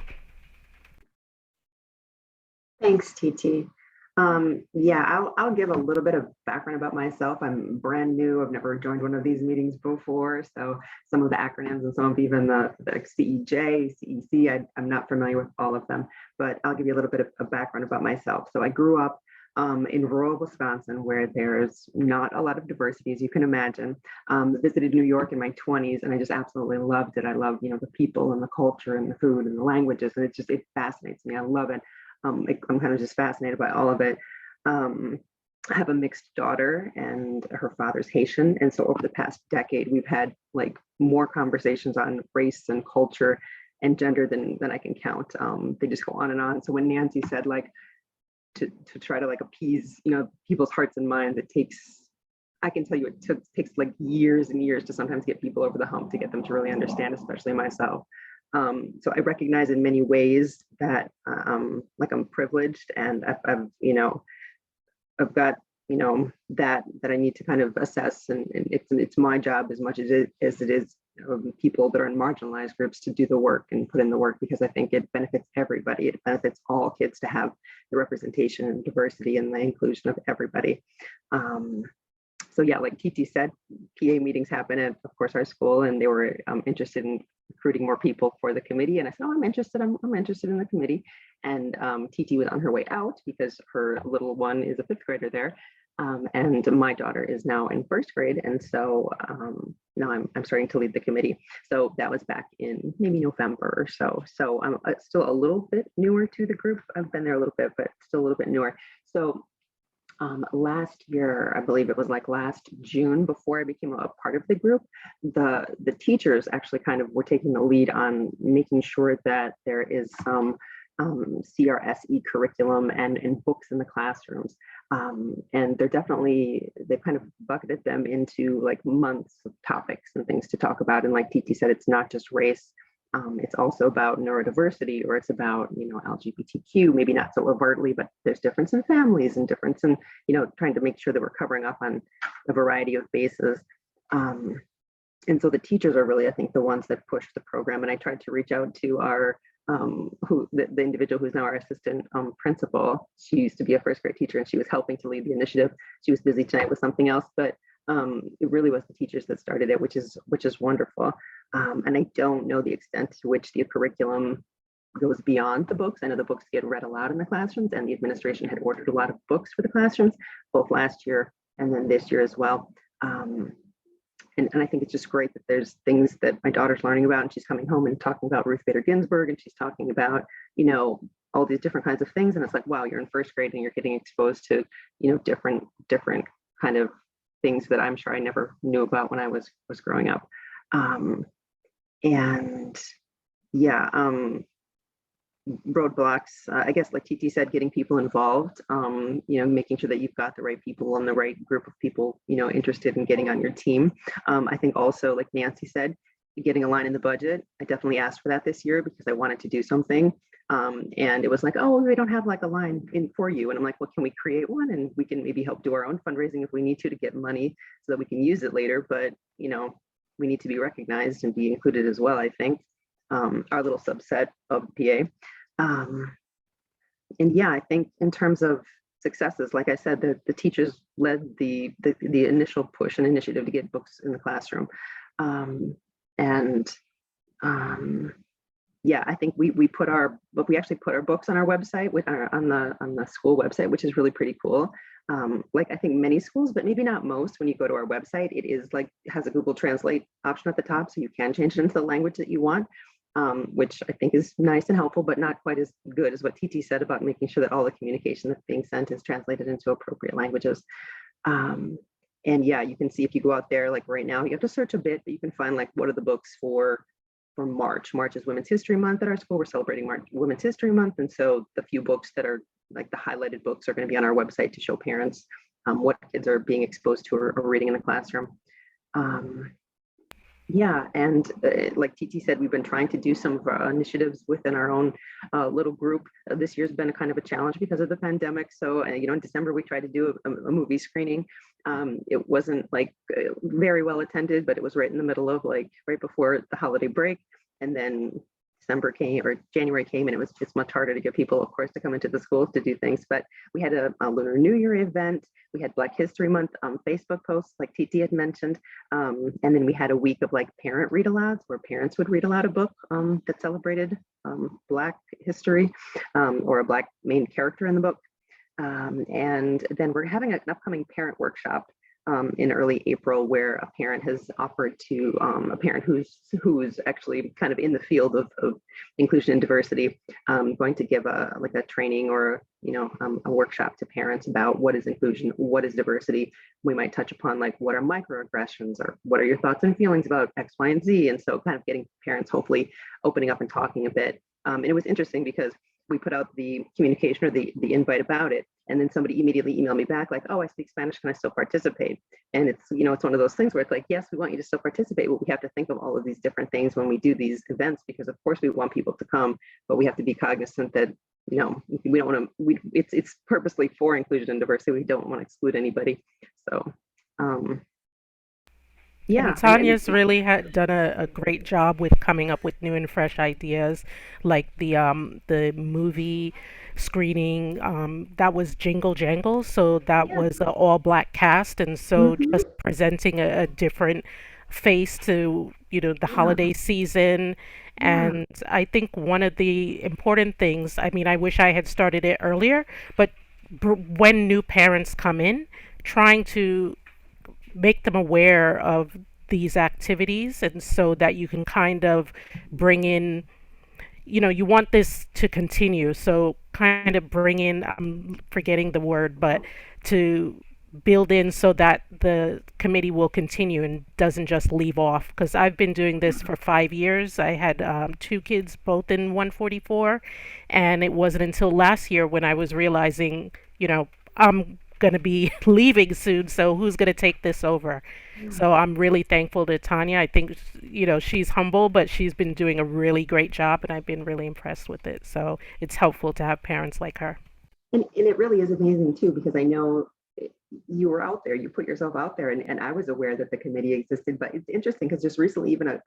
Thanks, TT. Yeah, I'll give a little bit of background about myself. I'm brand new. I've never joined one of these meetings before. So some of the acronyms and some of even the CEJ, CEC, I'm not familiar with all of them, but I'll give you a little bit of background about myself. So I grew up in rural Wisconsin, where there's not a lot of diversity, as you can imagine. Visited New York in my 20s, and I just absolutely loved it. I love, the people and the culture and the food and the languages, and it fascinates me. I love it. I'm kind of just fascinated by all of it. I have a mixed daughter, and her father's Haitian. And so over the past decade, we've had like more conversations on race and culture and gender than I can count. They just go on and on. So when Nancy said like to try to like appease, people's hearts and minds, I can tell you it takes like years and years to sometimes get people over the hump to get them to really understand, especially myself. So I recognize in many ways that like I'm privileged, and I've got that I need to kind of assess, and it's my job as much as it is people that are in marginalized groups to do the work and put in the work, because I think it benefits everybody. It benefits all kids to have the representation and diversity and the inclusion of everybody. So yeah, like TT said, PA meetings happen at, of course, our school, and they were interested in recruiting more people for the committee. And I said, oh, I'm interested in the committee. And TT was on her way out because her little one is a 5th grader there. And my daughter is now in 1st grade. And so now I'm starting to lead the committee. So that was back in maybe November or so. So I'm still a little bit newer to the group. I've been there a little bit, but still a little bit newer. So last year, I believe it was like last June, before I became a part of the group, the teachers actually kind of were taking the lead on making sure that there is some CRSE curriculum and books in the classrooms. And they've kind of bucketed them into like months of topics and things to talk about. And like TT said, it's not just race. It's also about neurodiversity, or it's about, LGBTQ, maybe not so overtly, but there's difference in families and difference in, trying to make sure that we're covering up on a variety of bases. And so the teachers are really, I think, the ones that push the program. And I tried to reach out to our, the individual who's now our assistant principal. She used to be a 1st grade teacher, and she was helping to lead the initiative. She was busy tonight with something else, but it really was the teachers that started it, which is wonderful. And I don't know the extent to which the curriculum goes beyond the books. I know the books get read aloud in the classrooms, and the administration had ordered a lot of books for the classrooms, both last year and then this year as well. And I think it's just great that there's things that my daughter's learning about, and she's coming home and talking about Ruth Bader Ginsburg, and she's talking about, all these different kinds of things. And it's like, wow, you're in 1st grade and you're getting exposed to, different kind of things that I'm sure I never knew about when I was growing up. And yeah, roadblocks, I guess like TT said, getting people involved, making sure that you've got the right people and the right group of people, interested in getting on your team. I think also, like Nancy said, getting a line in the budget. I definitely asked for that this year because I wanted to do something. And it was like, oh, we don't have like a line in for you. And I'm like, well, can we create one? And we can maybe help do our own fundraising if we need to get money so that we can use it later. But, we need to be recognized and be included as well, I think, our little subset of PA. And yeah, I think in terms of successes, like I said, the teachers led the initial push and initiative to get books in the classroom. yeah, I think we actually put our books on our website on the school website, which is really pretty cool. Like I think many schools, but maybe not most, when you go to our website, it is like has a Google Translate option at the top, so you can change it into the language that you want, which I think is nice and helpful, but not quite as good as what TT said about making sure that all the communication that's being sent is translated into appropriate languages. And yeah, you can see if you go out there, like right now, you have to search a bit, but you can find like what are the books for March. March is Women's History Month at our school. We're celebrating Women's History Month. And so the few books that are like the highlighted books are going to be on our website to show parents what kids are being exposed to or reading in the classroom. Yeah, and like TT said, we've been trying to do some of our initiatives within our own little group. This year's been a kind of a challenge because of the pandemic. So, in December, we tried to do a movie screening. It wasn't like very well attended, but it was right in the middle of like right before the holiday break. And then December came or January came, and it was just much harder to get people, of course, to come into the schools to do things. But we had a Lunar New Year event. We had Black History Month Facebook posts, like TT had mentioned. And then we had a week of like parent read alouds where parents would read aloud a book that celebrated Black history or a Black main character in the book. And then we're having an upcoming parent workshop in early April, where a parent has offered to a parent who's actually kind of in the field of inclusion and diversity, going to give a training or a workshop to parents about what is inclusion, what is diversity. We might touch upon like what are microaggressions, or what are your thoughts and feelings about X, Y, and Z, and so kind of getting parents hopefully opening up and talking a bit. And it was interesting because we put out the communication or the invite about it, and then somebody immediately emailed me back like, oh, I speak Spanish, can I still participate? And it's it's one of those things where it's like, yes, we want you to still participate, but we have to think of all of these different things when we do these events, because of course we want people to come, but we have to be cognizant that we don't want to, it's purposely for inclusion and diversity. We don't want to exclude anybody. So yeah, and Tanya's really done a great job with coming up with new and fresh ideas, like the movie screening that was Jingle Jangle, so that was an all Black cast, and so just presenting a different face to the holiday season. And I think one of the important things, I mean, I wish I had started it earlier, but when new parents come in, trying to make them aware of these activities, and so that you can kind of bring in, you want this to continue, so kind of bring in, I'm forgetting the word, but to build in so that the committee will continue and doesn't just leave off. Because I've been doing this for 5 years. I had 2 kids, both in 144, and it wasn't until last year when I was realizing, I'm going to be leaving soon, so who's going to take this over? So I'm really thankful to Tanya. I think she's humble, but she's been doing a really great job, and I've been really impressed with it. So it's helpful to have parents like her. And it really is amazing too, because I know you were out there, you put yourself out there, and I was aware that the committee existed. But it's interesting because just recently, even a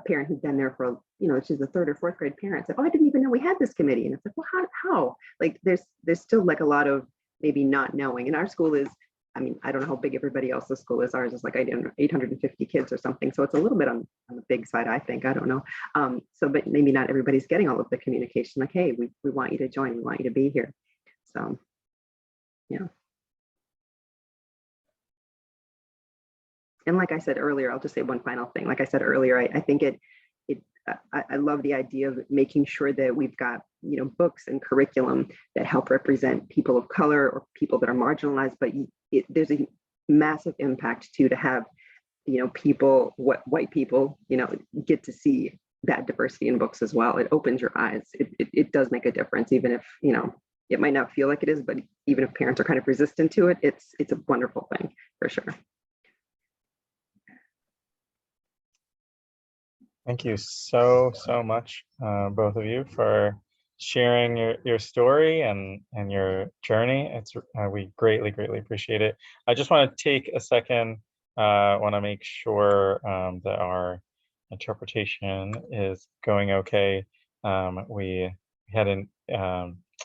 parent who'd been there for, she's a 3rd or 4th grade parent, said, oh, I didn't even know we had this committee. And it's like, well, how? Like there's still like a lot of maybe not knowing. And our school is, I mean, I don't know how big everybody else's school is. Ours is like 850 kids or something. So it's a little bit on the big side, I think. I don't know. So, but maybe not everybody's getting all of the communication. Like, hey, we want you to join. We want you to be here. So, yeah. And like I said earlier, I'll just say one final thing. Like I said earlier, I think I love the idea of making sure that we've got, books and curriculum that help represent people of color or people that are marginalized, but there's a massive impact too to have, people, white people, get to see that diversity in books as well. It opens your eyes. It does make a difference, even if, it might not feel like it is, but even if parents are kind of resistant to it, it's a wonderful thing for sure. Thank you so much, both of you, for sharing your story and your journey. It's we greatly appreciate it. I just want to take a second. Want to make sure that our interpretation is going okay. We had an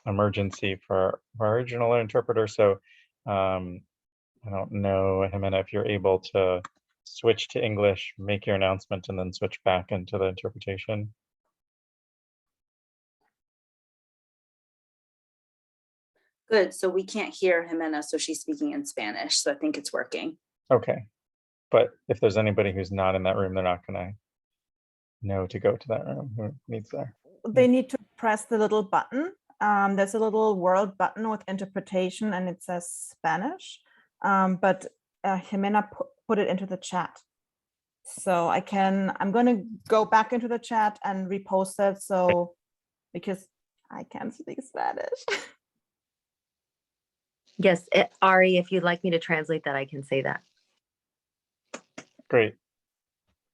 emergency for our original interpreter, so I don't know, Jimena, if you're able to switch to English, make your announcement, and then switch back into the interpretation. Good, so we can't hear Jimena, so she's speaking in Spanish, so I think it's working. Okay, but if there's anybody who's not in that room, they're not gonna know to go to that room. Who needs that? They need to press the little button. There's a little world button with interpretation and it says Spanish, but Jimena put it into the chat. So I'm going to go back into the chat and repost it. So, because I can't speak Spanish. Yes, Ari, if you'd like me to translate that, I can say that. Great.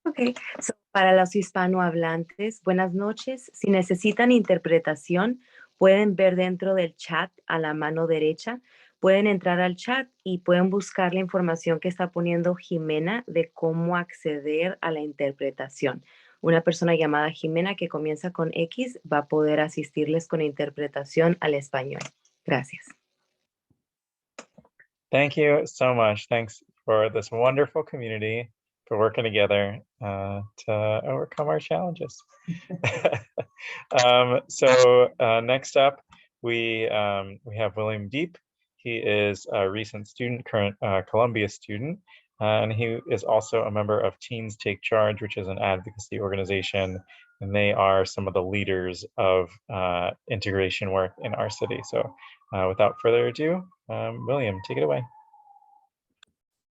Ok, so para los hispanohablantes, buenas noches. Si necesitan interpretación, pueden ver dentro del chat a la mano derecha. Pueden entrar al chat y pueden buscar la información que está poniendo Jimena de cómo acceder a la interpretación. Una persona llamada Jimena que comienza con X va a poder asistirles con interpretación al español. Gracias. Thank you so much. Thanks for this wonderful community, for working together to overcome our challenges. Next up, we have William Deep. He is a recent student, current Columbia student, and he is also a member of Teens Take Charge, which is an advocacy organization, and they are some of the leaders of integration work in our city. So without further ado, William, take it away.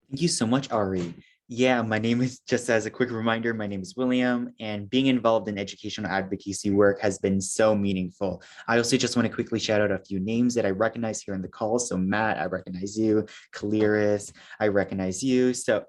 Thank you so much, Ari. Yeah, my name is, just as a quick reminder, my name is William, and being involved in educational advocacy work has been so meaningful. I also just want to quickly shout out a few names that I recognize here in the call. So Matt, I recognize you. Kaliris, I recognize you. So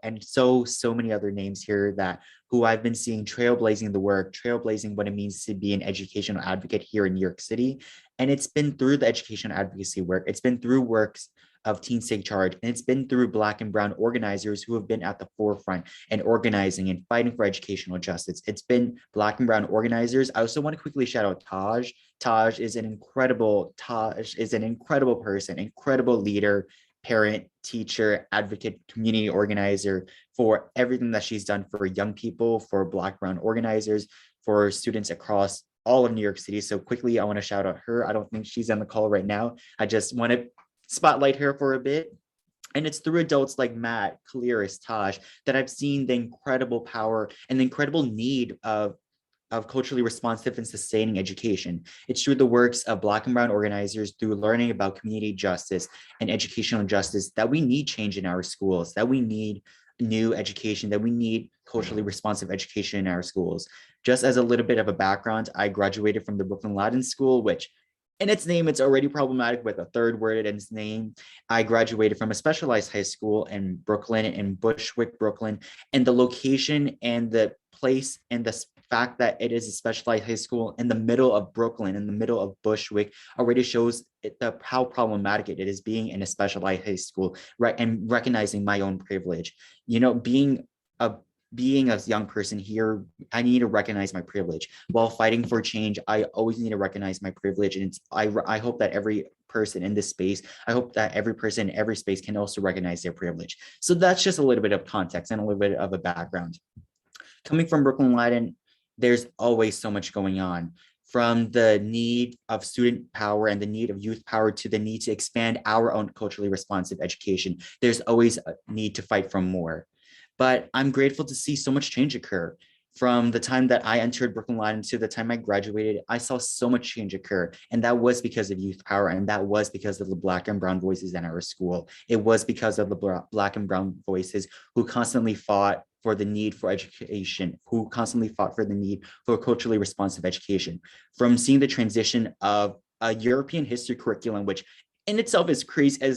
many other names here that who I've been seeing trailblazing the work, trailblazing what it means to be an educational advocate here in New York City. And it's been through the educational advocacy work. It's been through works of Teens Take Charge, and it's been through Black and Brown organizers who have been at the forefront and organizing and fighting for educational justice. It's been Black and Brown organizers. I also want to quickly shout out Taj. Taj is an incredible person, incredible leader, parent, teacher, advocate, community organizer for everything that she's done for young people, for Black Brown organizers, for students across all of New York City. So quickly, I want to shout out her. I don't think she's on the call right now. I just want to spotlight her for a bit. And it's through adults like Matt, Kaliris, Taj, that I've seen the incredible power and the incredible need of culturally responsive and sustaining education. It's through the works of Black and Brown organizers, through learning about community justice and educational justice, that we need change in our schools, that we need new education, that we need culturally responsive education in our schools. Just as a little bit of a background, I graduated from the Brooklyn Latin School, which in its name, it's already problematic with a third word in its name. I graduated from a specialized high school in Brooklyn, in Bushwick, Brooklyn, and the location and the place and the fact that it is a specialized high school in the middle of Brooklyn, in the middle of Bushwick, already shows how problematic it is being in a specialized high school, right? And recognizing my own privilege. You know, being a young person here, I need to recognize my privilege. While fighting for change, I always need to recognize my privilege. And I hope that every person in this space, I hope that every person in every space can also recognize their privilege. So that's just a little bit of context and a little bit of a background. Coming from Brooklyn Latin, there's always so much going on, from the need of student power and the need of youth power to the need to expand our own culturally responsive education. There's always a need to fight for more. But I'm grateful to see so much change occur. From the time that I entered Brooklyn Latin to the time I graduated, I saw so much change occur. And that was because of youth power. And that was because of the Black and Brown voices in our school. It was because of the Black and Brown voices who constantly fought for the need for education, who constantly fought for the need for culturally responsive education. From seeing the transition of a European history curriculum, which in itself is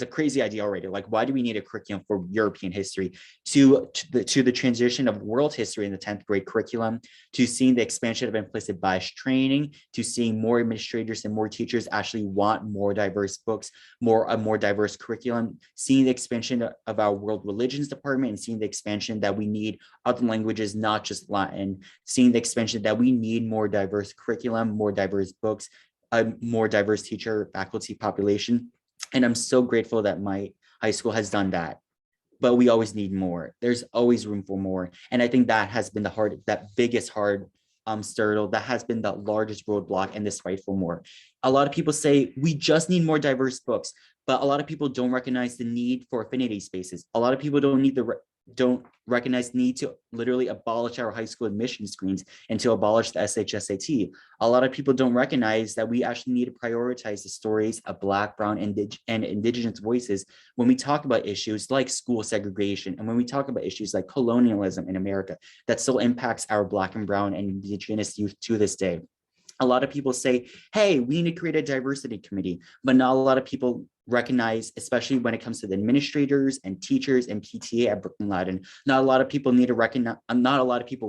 a crazy idea already. Like, why do we need a curriculum for European history? To the transition of world history in the 10th grade curriculum, to seeing the expansion of implicit bias training, to seeing more administrators and more teachers actually want more diverse books, a more diverse curriculum, seeing the expansion of our world religions department, and seeing the expansion that we need other languages, not just Latin, seeing the expansion that we need more diverse curriculum, more diverse books, a more diverse teacher faculty population. And I'm so grateful that my high school has done that, but we always need more. There's always room for more. And I think that has been that biggest hard Sturtle, that has been the largest roadblock in this fight for more. A lot of people say we just need more diverse books, but a lot of people don't recognize the need for affinity spaces. A lot of people don't recognize the need to literally abolish our high school admission screens and to abolish the SHSAT. A lot of people don't recognize that we actually need to prioritize the stories of Black, Brown, and Indigenous voices when we talk about issues like school segregation and when we talk about issues like colonialism in America that still impacts our Black and Brown and Indigenous youth to this day. A lot of people say, hey, we need to create a diversity committee, but not a lot of people recognize, especially when it comes to the administrators and teachers and PTA at Brooklyn Latin, not a lot of people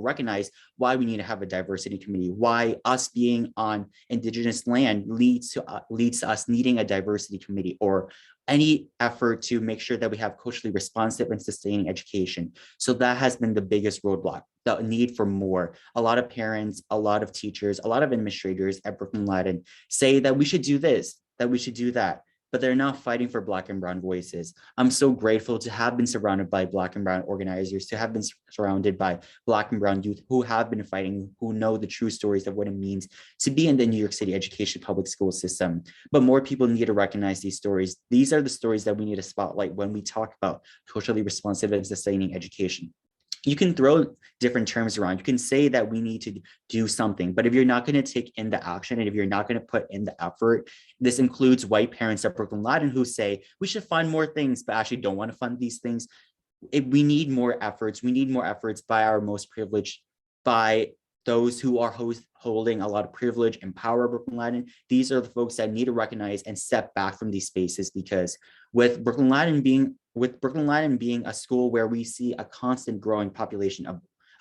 recognize why we need to have a diversity committee, why us being on Indigenous land leads to us needing a diversity committee, or any effort to make sure that we have culturally responsive and sustaining education. So that has been the biggest roadblock, the need for more. A lot of parents, a lot of teachers, a lot of administrators at Brooklyn Latin say that we should do this, that we should do that, but they're not fighting for Black and Brown voices. I'm so grateful to have been surrounded by Black and Brown organizers, to have been surrounded by Black and Brown youth who have been fighting, who know the true stories of what it means to be in the New York City education public school system. But more people need to recognize these stories. These are the stories that we need to spotlight when we talk about culturally responsive and sustaining education. You can throw different terms around. You can say that we need to do something, but if you're not going to take in the action and if you're not going to put in the effort, this includes white parents at Brooklyn Latin who say we should fund more things, but actually don't want to fund these things. We need more efforts. We need more efforts by our most privileged, by those who are holding a lot of privilege and power at Brooklyn Latin. These are the folks that need to recognize and step back from these spaces, because with Brooklyn Latin being a school where we see a constant growing population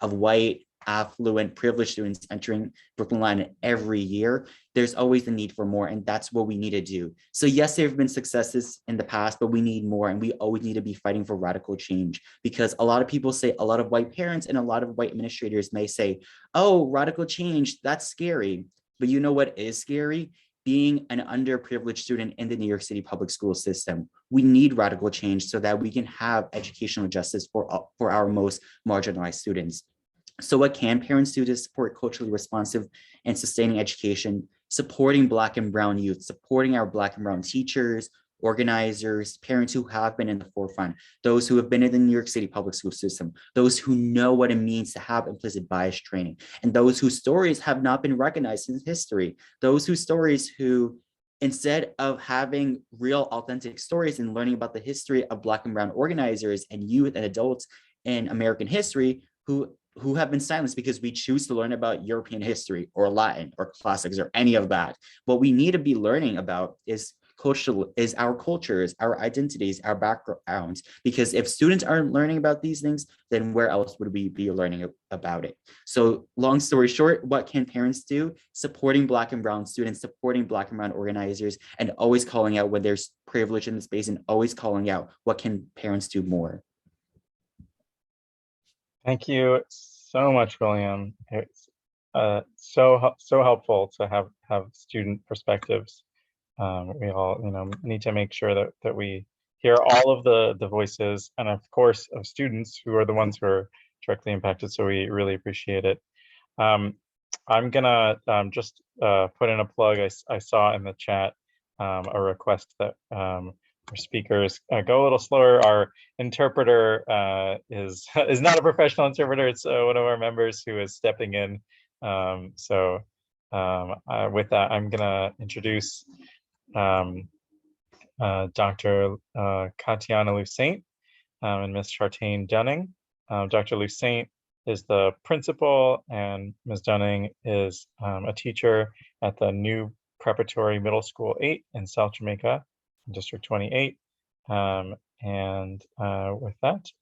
of white, affluent, privileged students entering Brooklyn Latin every year, there's always the need for more, and that's what we need to do. So yes, there have been successes in the past, but we need more, and we always need to be fighting for radical change, because a lot of people say, a lot of white parents and a lot of white administrators may say, oh, radical change, that's scary. But you know what is scary? Being an underprivileged student in the New York City public school system. We need radical change so that we can have educational justice for our most marginalized students. So what can parents do to support culturally responsive and sustaining education? Supporting Black and Brown youth, supporting our Black and Brown teachers, organizers, parents who have been in the forefront, those who have been in the New York City public school system, those who know what it means to have implicit bias training, and those whose stories have not been recognized in history, those whose stories who, instead of having real authentic stories and learning about the history of Black and Brown organizers and youth and adults in American history, who have been silenced because we choose to learn about European history or Latin or classics or any of that. What we need to be learning about is our cultures, our identities, our backgrounds, because if students aren't learning about these things, then where else would we be learning about it? So long story short, what can parents do? Supporting Black and Brown students, supporting Black and Brown organizers, and always calling out when there's privilege in the space, and always calling out what can parents do more. Thank you so much, William. It's so helpful to have student perspectives. We all, need to make sure that we hear all of the voices, and of course of students who are the ones who are directly impacted. So we really appreciate it. I'm gonna just put in a plug. I saw in the chat a request that our speakers go a little slower. Our interpreter is not a professional interpreter. It's one of our members who is stepping in. With that, I'm gonna introduce Dr. Katiana Lussaint and Ms. Chartane Dunning. Dr. Lussaint is the principal, and Ms. Dunning is a teacher at the new Preparatory Middle School 8 in South Jamaica, District 28. With that,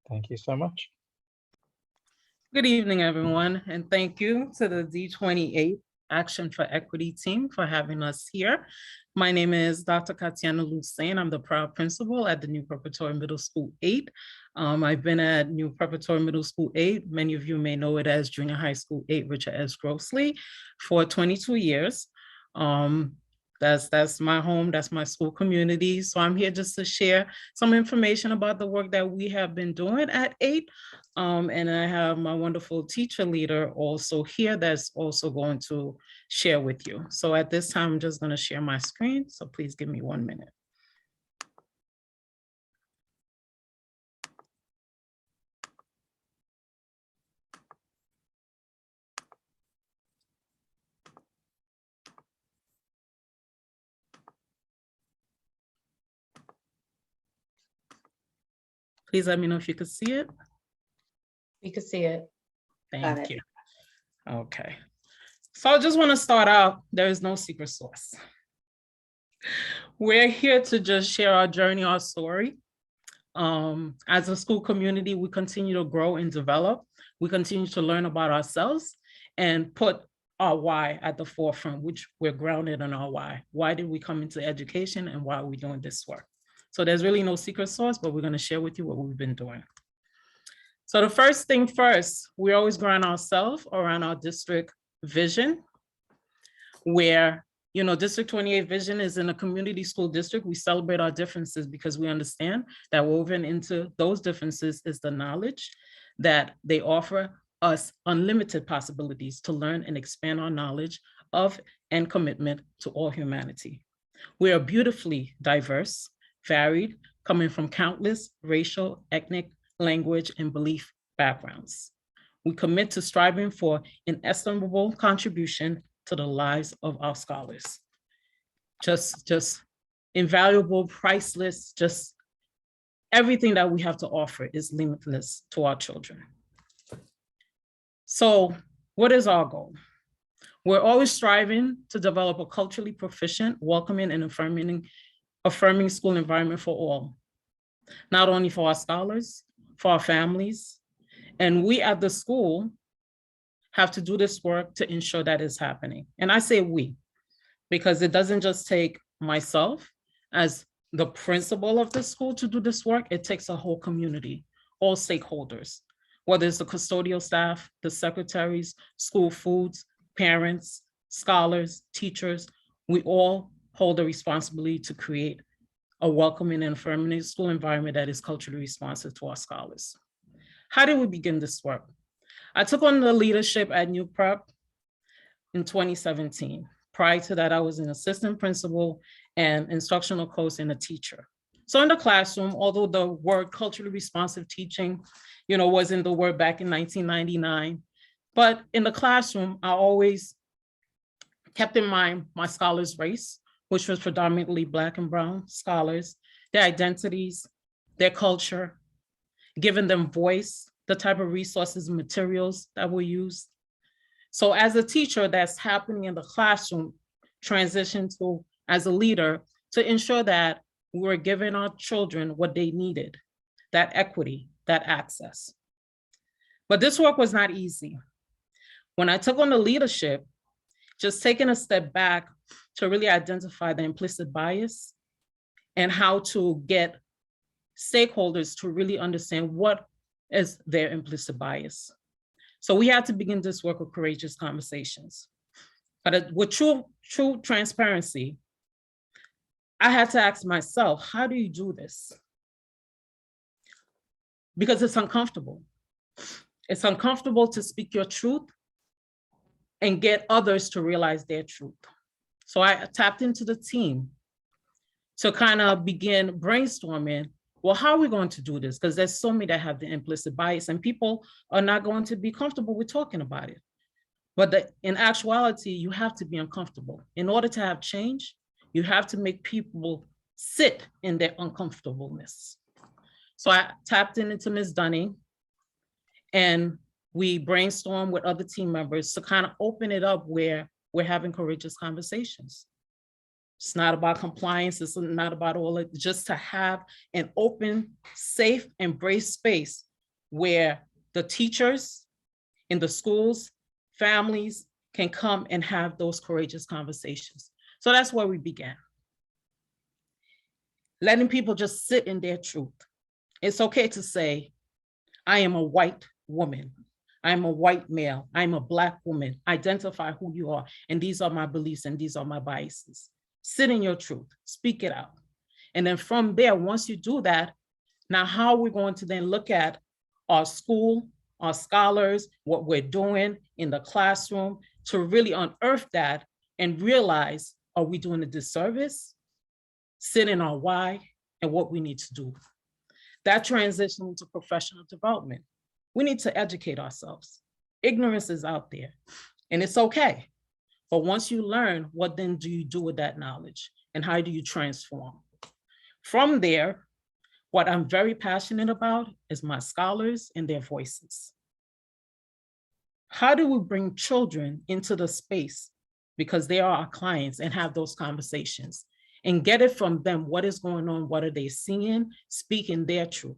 thank you so much. Good evening, everyone, and thank you to the D28 Action for Equity team for having us here. My name is Dr. Katiana Lussaint. I'm the proud principal at the New Preparatory Middle School 8. I've been at New Preparatory Middle School 8. Many of you may know it as Junior High School 8, Richard S. Grossly, for 22 years. That's my home, that's my school community. So I'm here just to share some information about the work that we have been doing at 8. And I have my wonderful teacher leader also here that's also going to share with you. So at this time, I'm just going to share my screen. So please give me 1 minute. Please let me know if you could see it. We could see it. Thank you. Okay. So I just want to start out, there is no secret sauce. We're here to just share our journey, our story. As a school community, we continue to grow and develop. We continue to learn about ourselves and put our why at the forefront, which we're grounded in our why. Why did we come into education and why are we doing this work? So there's really no secret sauce, but we're going to share with you what we've been doing. So the first thing first, we always ground ourselves around our district vision, where, you know, District 28 vision is in a community school district. We celebrate our differences because we understand that woven into those differences is the knowledge that they offer us unlimited possibilities to learn and expand our knowledge of and commitment to all humanity. We are beautifully diverse, varied, coming from countless racial, ethnic, language, and belief backgrounds. We commit to striving for inestimable contribution to the lives of our scholars. Just invaluable, priceless, just everything that we have to offer is limitless to our children. So what is our goal? We're always striving to develop a culturally proficient, welcoming, and affirming school environment for all, not only for our scholars, for our families, and we at the school have to do this work to ensure that is happening. And I say we, because it doesn't just take myself as the principal of the school to do this work, it takes a whole community, all stakeholders, whether it's the custodial staff, the secretaries, school foods, parents, scholars, teachers, we all hold a responsibility to create a welcoming and affirming school environment that is culturally responsive to our scholars. How did we begin this work? I took on the leadership at New Prep in 2017. Prior to that, I was an assistant principal and instructional coach and a teacher. So in the classroom, although the word culturally responsive teaching, you know, wasn't the word back in 1999, but in the classroom, I always kept in mind my scholars' race, which was predominantly Black and Brown scholars, their identities, their culture, giving them voice, the type of resources and materials that were used. So as a teacher, that's happening in the classroom, transition to as a leader to ensure that we're giving our children what they needed, that equity, that access. But this work was not easy. When I took on the leadership, just taking a step back to really identify the implicit bias and how to get stakeholders to really understand what is their implicit bias. So we had to begin this work with courageous conversations. But with true transparency, I had to ask myself, how do you do this? Because it's uncomfortable. It's uncomfortable to speak your truth and get others to realize their truth. So I tapped into the team to kind of begin brainstorming, well, how are we going to do this? Because there's so many that have the implicit bias and people are not going to be comfortable with talking about it. But in actuality, you have to be uncomfortable. In order to have change, you have to make people sit in their uncomfortableness. So I tapped into Ms. Dunning and we brainstormed with other team members to kind of open it up where we're having courageous conversations. It's not about compliance. It's not about all it, just to have an open, safe, embrace space where the teachers in the schools, families can come and have those courageous conversations. So that's where we began. Letting people just sit in their truth. It's okay to say, I am a white woman. I'm a white male. I'm a Black woman. Identify who you are. And these are my beliefs and these are my biases. Sit in your truth, speak it out. And then from there, once you do that, now how are we going to then look at our school, our scholars, what we're doing in the classroom to really unearth that and realize, are we doing a disservice? Sit in our why and what we need to do. That transition into professional development. We need to educate ourselves. Ignorance is out there and it's okay. But once you learn, what then do you do with that knowledge and how do you transform? From there, what I'm very passionate about is my scholars and their voices. How do we bring children into the space because they are our clients and have those conversations and get it from them, what is going on, what are they seeing, speaking their truth.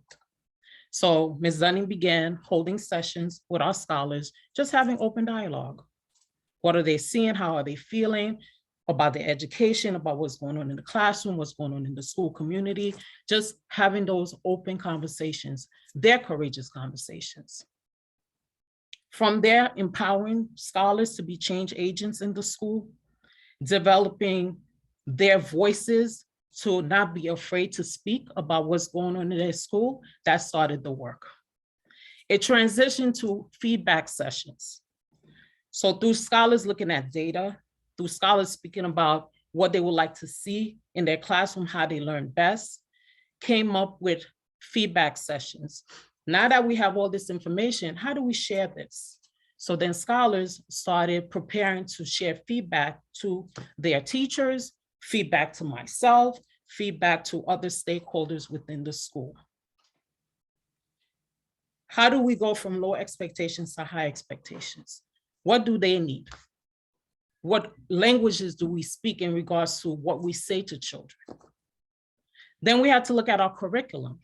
So Ms. Dunning began holding sessions with our scholars, just having open dialogue. What are they seeing, how are they feeling about their education, about what's going on in the classroom, what's going on in the school community, just having those open conversations, their courageous conversations. From there, empowering scholars to be change agents in the school, developing their voices to not be afraid to speak about what's going on in their school, that started the work. It transitioned to feedback sessions. So through scholars looking at data, through scholars speaking about what they would like to see in their classroom, how they learn best, came up with feedback sessions. Now that we have all this information, how do we share this? So then scholars started preparing to share feedback to their teachers, feedback to myself, feedback to other stakeholders within the school. How do we go from low expectations to high expectations? What do they need? What languages do we speak in regards to what we say to children? Then we had to look at our curriculum.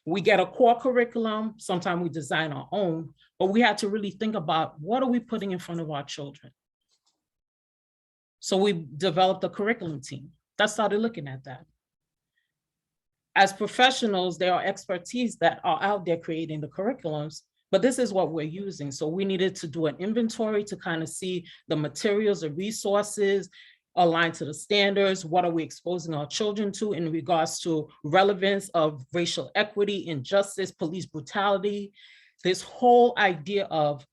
We get a core curriculum, sometimes we design our own, but we had to really think about what are we putting in front of our children? So we developed a curriculum team that started looking at that. As professionals, there are expertise that are out there creating the curriculums, but this is what we're using. So we needed to do an inventory to kind of see the materials, the resources, aligned to the standards, what are we exposing our children to in regards to relevance of racial equity, injustice, police brutality, this whole idea of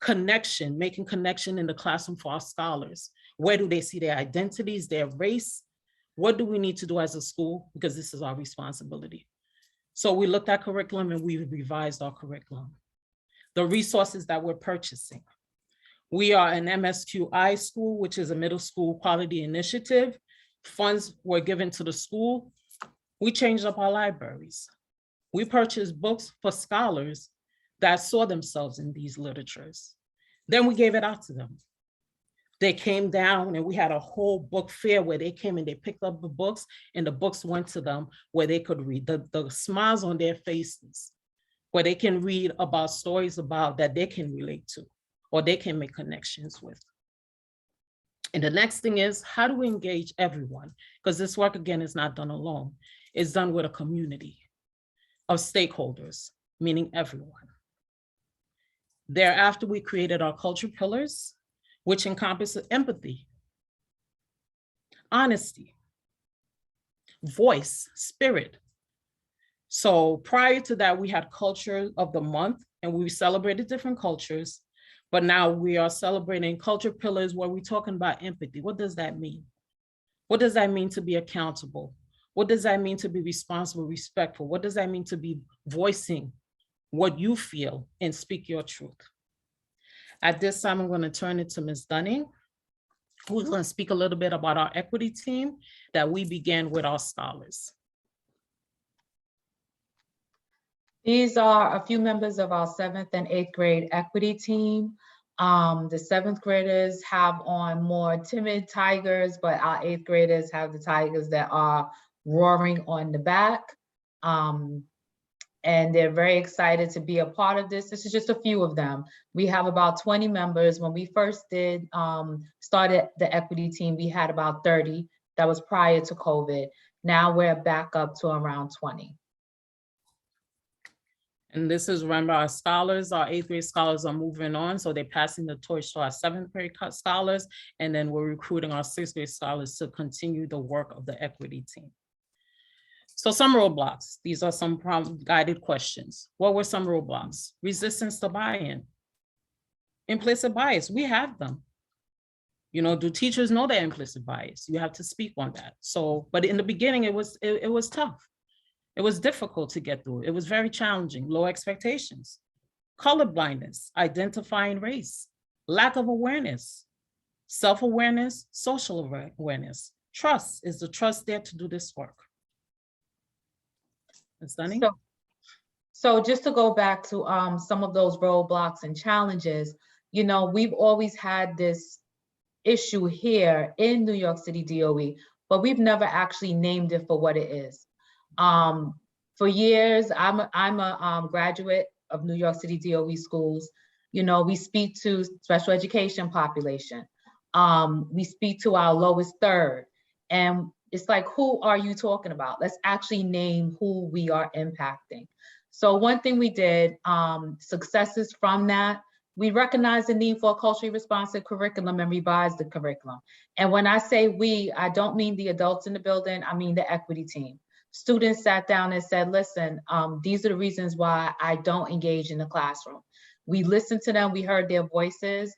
connection, making connection in the classroom for our scholars. Where do they see their identities, their race? What do we need to do as a school? Because this is our responsibility. So we looked at curriculum and we revised our curriculum. The resources that we're purchasing. We are an MSQI school, which is a middle school quality initiative. Funds were given to the school. We changed up our libraries. We purchased books for scholars that saw themselves in these literatures. Then we gave it out to them. They came down and we had a whole book fair where they came and they picked up the books and the books went to them where they could read. The smiles on their faces, where they can read about stories about that they can relate to or they can make connections with. And the next thing is, how do we engage everyone? Because this work, again, is not done alone. It's done with a community of stakeholders, meaning everyone. Thereafter, we created our culture pillars, which encompass empathy, honesty, voice, spirit. So prior to that, we had culture of the month and we celebrated different cultures, but now we are celebrating culture pillars where we're talking about empathy. What does that mean? What does that mean to be accountable? What does that mean to be responsible, respectful? What does that mean to be voicing what you feel and speak your truth? At this time, I'm going to turn it to Ms. Dunning, who's going to speak a little bit about our equity team that we began with our scholars. These are a few members of our 7th and 8th grade equity team. The 7th graders have on more timid tigers, but our 8th graders have the tigers that are roaring on the back. And they're very excited to be a part of this. This is just a few of them. We have about 20 members. When we first started the equity team, we had about 30. That was prior to COVID. Now we're back up to around 20. And this is run by our scholars. Our 8th grade scholars are moving on. So they're passing the torch to our 7th grade scholars. And then we're recruiting our 6th grade scholars to continue the work of the equity team. So some roadblocks. These are some guided questions. What were some roadblocks? Resistance to buy-in. Implicit bias, we have them. You know, do teachers know their implicit bias? You have to speak on that. So, but in the beginning, it was tough. It was difficult to get through. It was very challenging, low expectations, color blindness, identifying race, lack of awareness, self-awareness, social awareness. Trust, is the trust there to do this work? Ms. Dunning? So just to go back to some of those roadblocks and challenges, you know, we've always had this issue here in New York City DOE, but we've never actually named it for what it is. For years, I'm a graduate of New York City DOE schools. You know, we speak to special education population. We speak to our lowest third. And it's like, who are you talking about? Let's actually name who we are impacting. So one thing we did, successes from that, we recognized the need for a culturally responsive curriculum and revised the curriculum. And when I say we, I don't mean the adults in the building, I mean the equity team. Students sat down and said, listen, these are the reasons why I don't engage in the classroom. We listened to them, we heard their voices.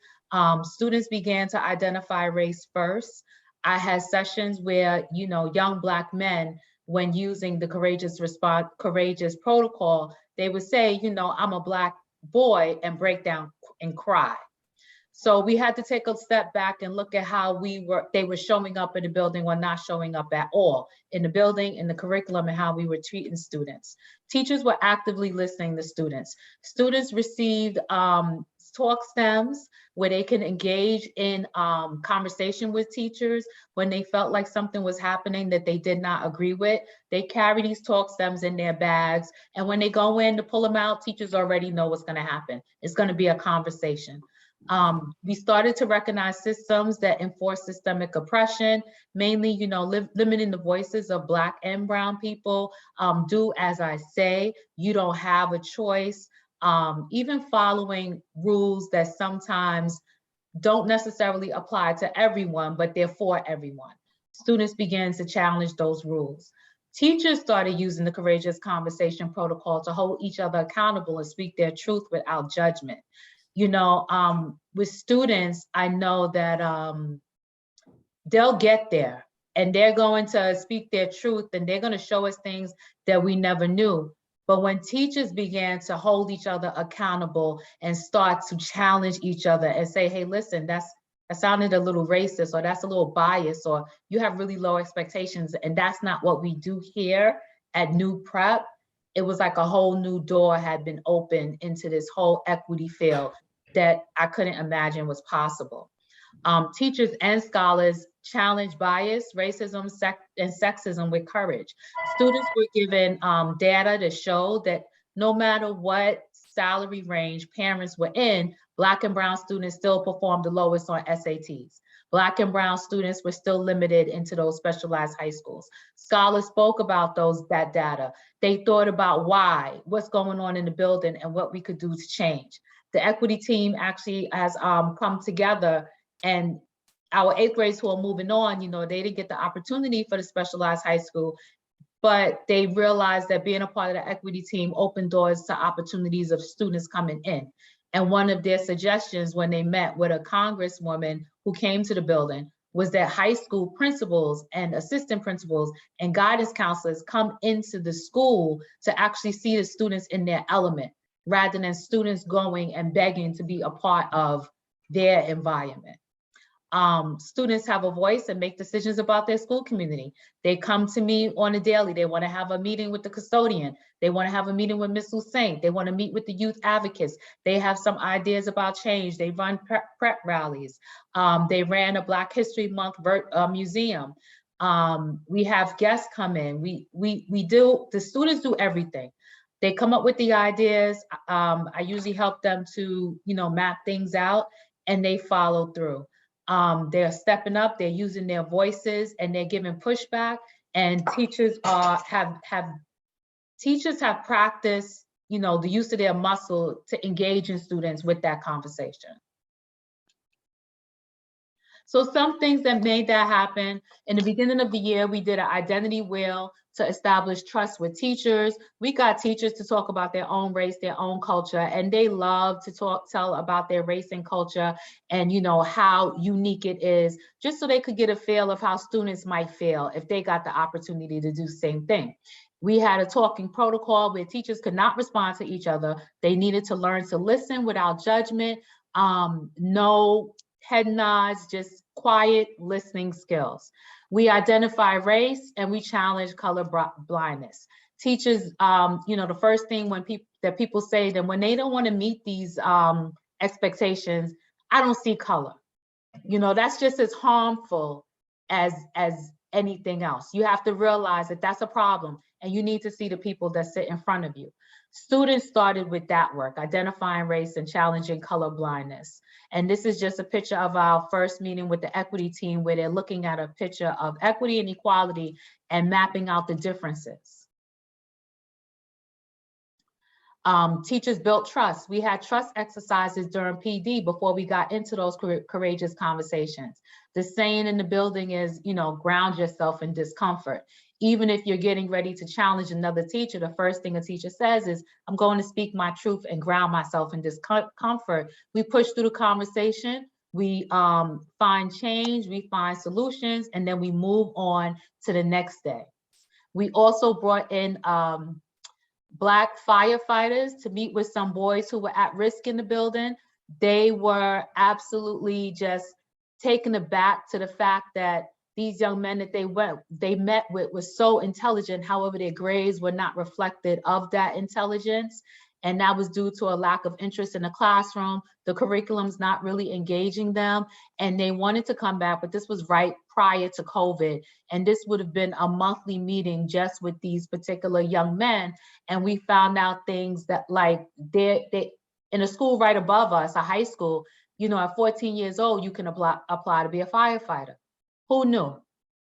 Students began to identify race first. I had sessions where, you know, young Black men, when using the courageous protocol, they would say, you know, I'm a Black boy, and break down and cry. So we had to take a step back and look at how they were showing up in the building or not showing up at all in the building, in the curriculum, and how we were treating students. Teachers were actively listening to students. Students received talk stems where they can engage in conversation with teachers when they felt like something was happening that they did not agree with. They carry these talk stems in their bags, and when they go in to pull them out, teachers already know what's going to happen. It's going to be a conversation. We started to recognize systems that enforce systemic oppression, mainly, you know, limiting the voices of Black and brown people. Do as I say, you don't have a choice. Even following rules that sometimes don't necessarily apply to everyone, but they're for everyone. Students began to challenge those rules. Teachers started using the courageous conversation protocol to hold each other accountable and speak their truth without judgment. You know, with students, I know that they'll get there and they're going to speak their truth and they're going to show us things that we never knew. But when teachers began to hold each other accountable and start to challenge each other and say, hey, listen, that sounded a little racist, or that's a little biased, or you have really low expectations, and that's not what we do here at New Prep, it was like a whole new door had been opened into this whole equity field that I couldn't imagine was possible. Teachers and scholars challenge bias, racism, and sexism with courage. Students were given data to show that no matter what salary range parents were in, Black and brown students still performed the lowest on SATs. Black and brown students were still limited into those specialized high schools. Scholars spoke about that data. They thought about why, what's going on in the building, and what we could do to change. The equity team actually has come together, and our 8th grades who are moving on, you know, they didn't get the opportunity for the specialized high school, but they realized that being a part of the equity team opened doors to opportunities of students coming in. And one of their suggestions when they met with a congresswoman who came to the building was that high school principals and assistant principals and guidance counselors come into the school to actually see the students in their element, rather than students going and begging to be a part of their environment. Students have a voice and make decisions about their school community. They come to me on a daily. They want to have a meeting with the custodian. They want to have a meeting with Ms. Hussein. They want to meet with the youth advocates. They have some ideas about change. They run prep rallies. They ran a Black History Month museum. We have guests come in. The students do everything. They come up with the ideas. I usually help them to, you know, map things out, and they follow through. They're stepping up, they're using their voices, and they're giving pushback. And teachers have practiced, the use of their muscle to engage in students with that conversation. So some things that made that happen, in the beginning of the year, we did an identity wheel to establish trust with teachers. We got teachers to talk about their own race, their own culture, and they love to tell about their race and culture and how unique it is, just so they could get a feel of how students might feel if they got the opportunity to do the same thing. We had a talking protocol where teachers could not respond to each other. They needed to learn to listen without judgment, no head nods, just quiet listening skills. We identify race and we challenge color blindness. Teachers, the first thing that people say that when they don't want to meet these expectations, I don't see color. That's just as harmful as anything else. You have to realize that that's a problem and you need to see the people that sit in front of you. Students started with that work, identifying race and challenging color blindness. And this is just a picture of our first meeting with the equity team, where they're looking at a picture of equity and equality and mapping out the differences. Teachers built trust. We had trust exercises during PD before we got into those courageous conversations. The saying in the building is, ground yourself in discomfort. Even if you're getting ready to challenge another teacher, the first thing a teacher says is, I'm going to speak my truth and ground myself in discomfort. We push through the conversation, we find change, we find solutions, and then we move on to the next day. We also brought in Black firefighters to meet with some boys who were at risk in the building. They were absolutely just taken aback to the fact that these young men that they met with were so intelligent. However, their grades were not reflected of that intelligence. And that was due to a lack of interest in the classroom. The curriculum's not really engaging them. And they wanted to come back, but this was right prior to COVID. And this would have been a monthly meeting just with these particular young men. And we found out things that, like, they in a school right above us, a high school, at 14 years old, you can apply to be a firefighter. Who knew?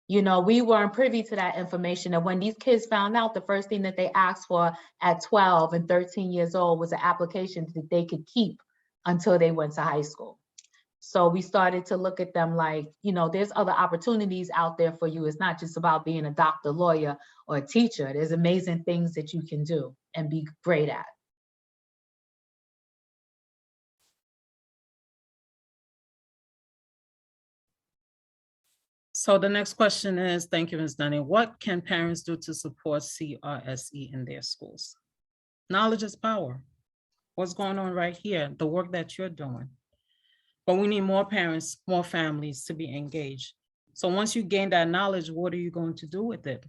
We weren't privy to that information. And when these kids found out, the first thing that they asked for at 12 and 13 years old was an application that they could keep until they went to high school. So we started to look at them like, there's other opportunities out there for you. It's not just about being a doctor, lawyer, or a teacher. There's amazing things that you can do and be great at. So the next question is, thank you, Ms. Dunning. What can parents do to support CRSE in their schools? Knowledge is power. What's going on right here? The work that you're doing. But we need more parents, more families to be engaged. So once you gain that knowledge, what are you going to do with it?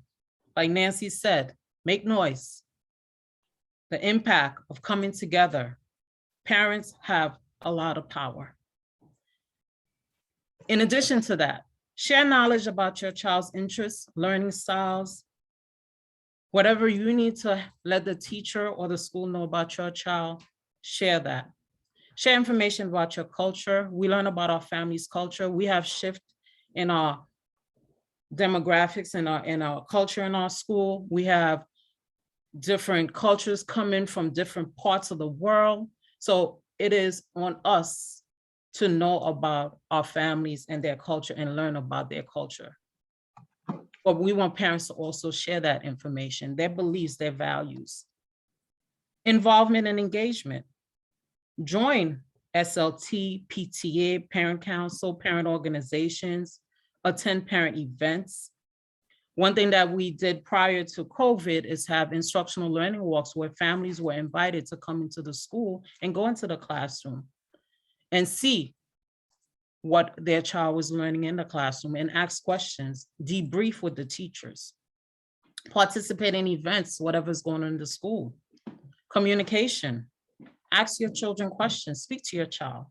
Like Nancy said, make noise. The impact of coming together. Parents have a lot of power. In addition to that, share knowledge about your child's interests, learning styles, whatever you need to let the teacher or the school know about your child, share that. Share information about your culture. We learn about our family's culture. We have shift in our demographics in our culture in our school. We have different cultures coming from different parts of the world. So it is on us to know about our families and their culture and learn about their culture. But we want parents to also share that information, their beliefs, their values. Involvement and engagement. Join SLT, PTA, parent council, parent organizations, attend parent events. One thing that we did prior to COVID is have instructional learning walks where families were invited to come into the school and go into the classroom and see what their child was learning in the classroom and ask questions, debrief with the teachers, participate in events, whatever's going on in the school. Communication, ask your children questions, speak to your child.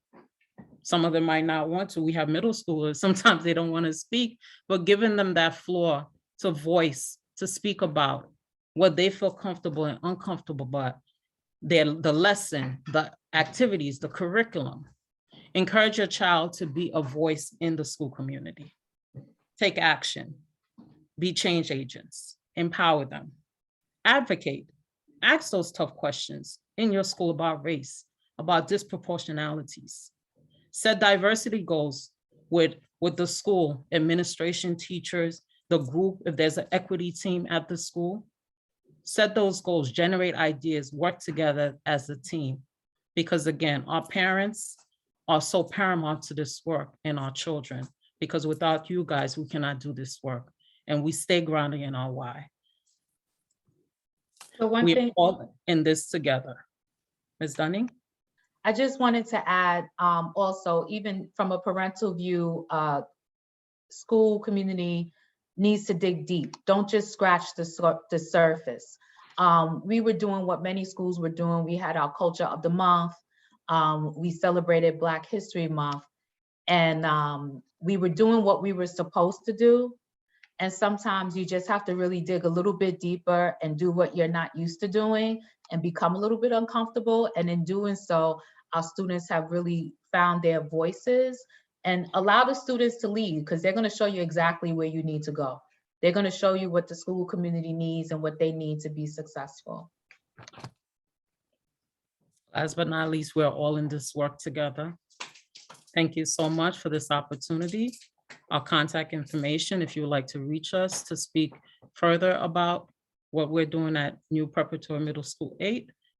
Some of them might not want to. We have middle schoolers, sometimes they don't want to speak, but giving them that floor to voice, to speak about what they feel comfortable and uncomfortable about, the lesson, the activities, the curriculum. Encourage your child to be a voice in the school community. Take action, be change agents, empower them. Advocate. Ask those tough questions in your school about race, about disproportionalities. Set diversity goals with the school, administration, teachers, the group, if there's an equity team at the school. Set those goals, generate ideas, work together as a team. Because again, our parents are so paramount to this work and our children, because without you guys, we cannot do this work. And we stay grounded in our why. So one We're thing, all in this together. Ms. Dunning? I just wanted to add, also, even from a parental view, school community needs to dig deep. Don't just scratch the surface. We were doing what many schools were doing. We had our culture of the month. We celebrated Black History Month. And we were doing what we were supposed to do. And sometimes you just have to really dig a little bit deeper and do what you're not used to doing and become a little bit uncomfortable. And in doing so, our students have really found their voices, and allow the students to lead, because they're going to show you exactly where you need to go. They're going to show you what the school community needs and what they need to be successful. Last but not least, we're all in this work together. Thank you so much for this opportunity. Our contact information, if you would like to reach us to speak further about what we're doing at New Preparatory Middle School 8,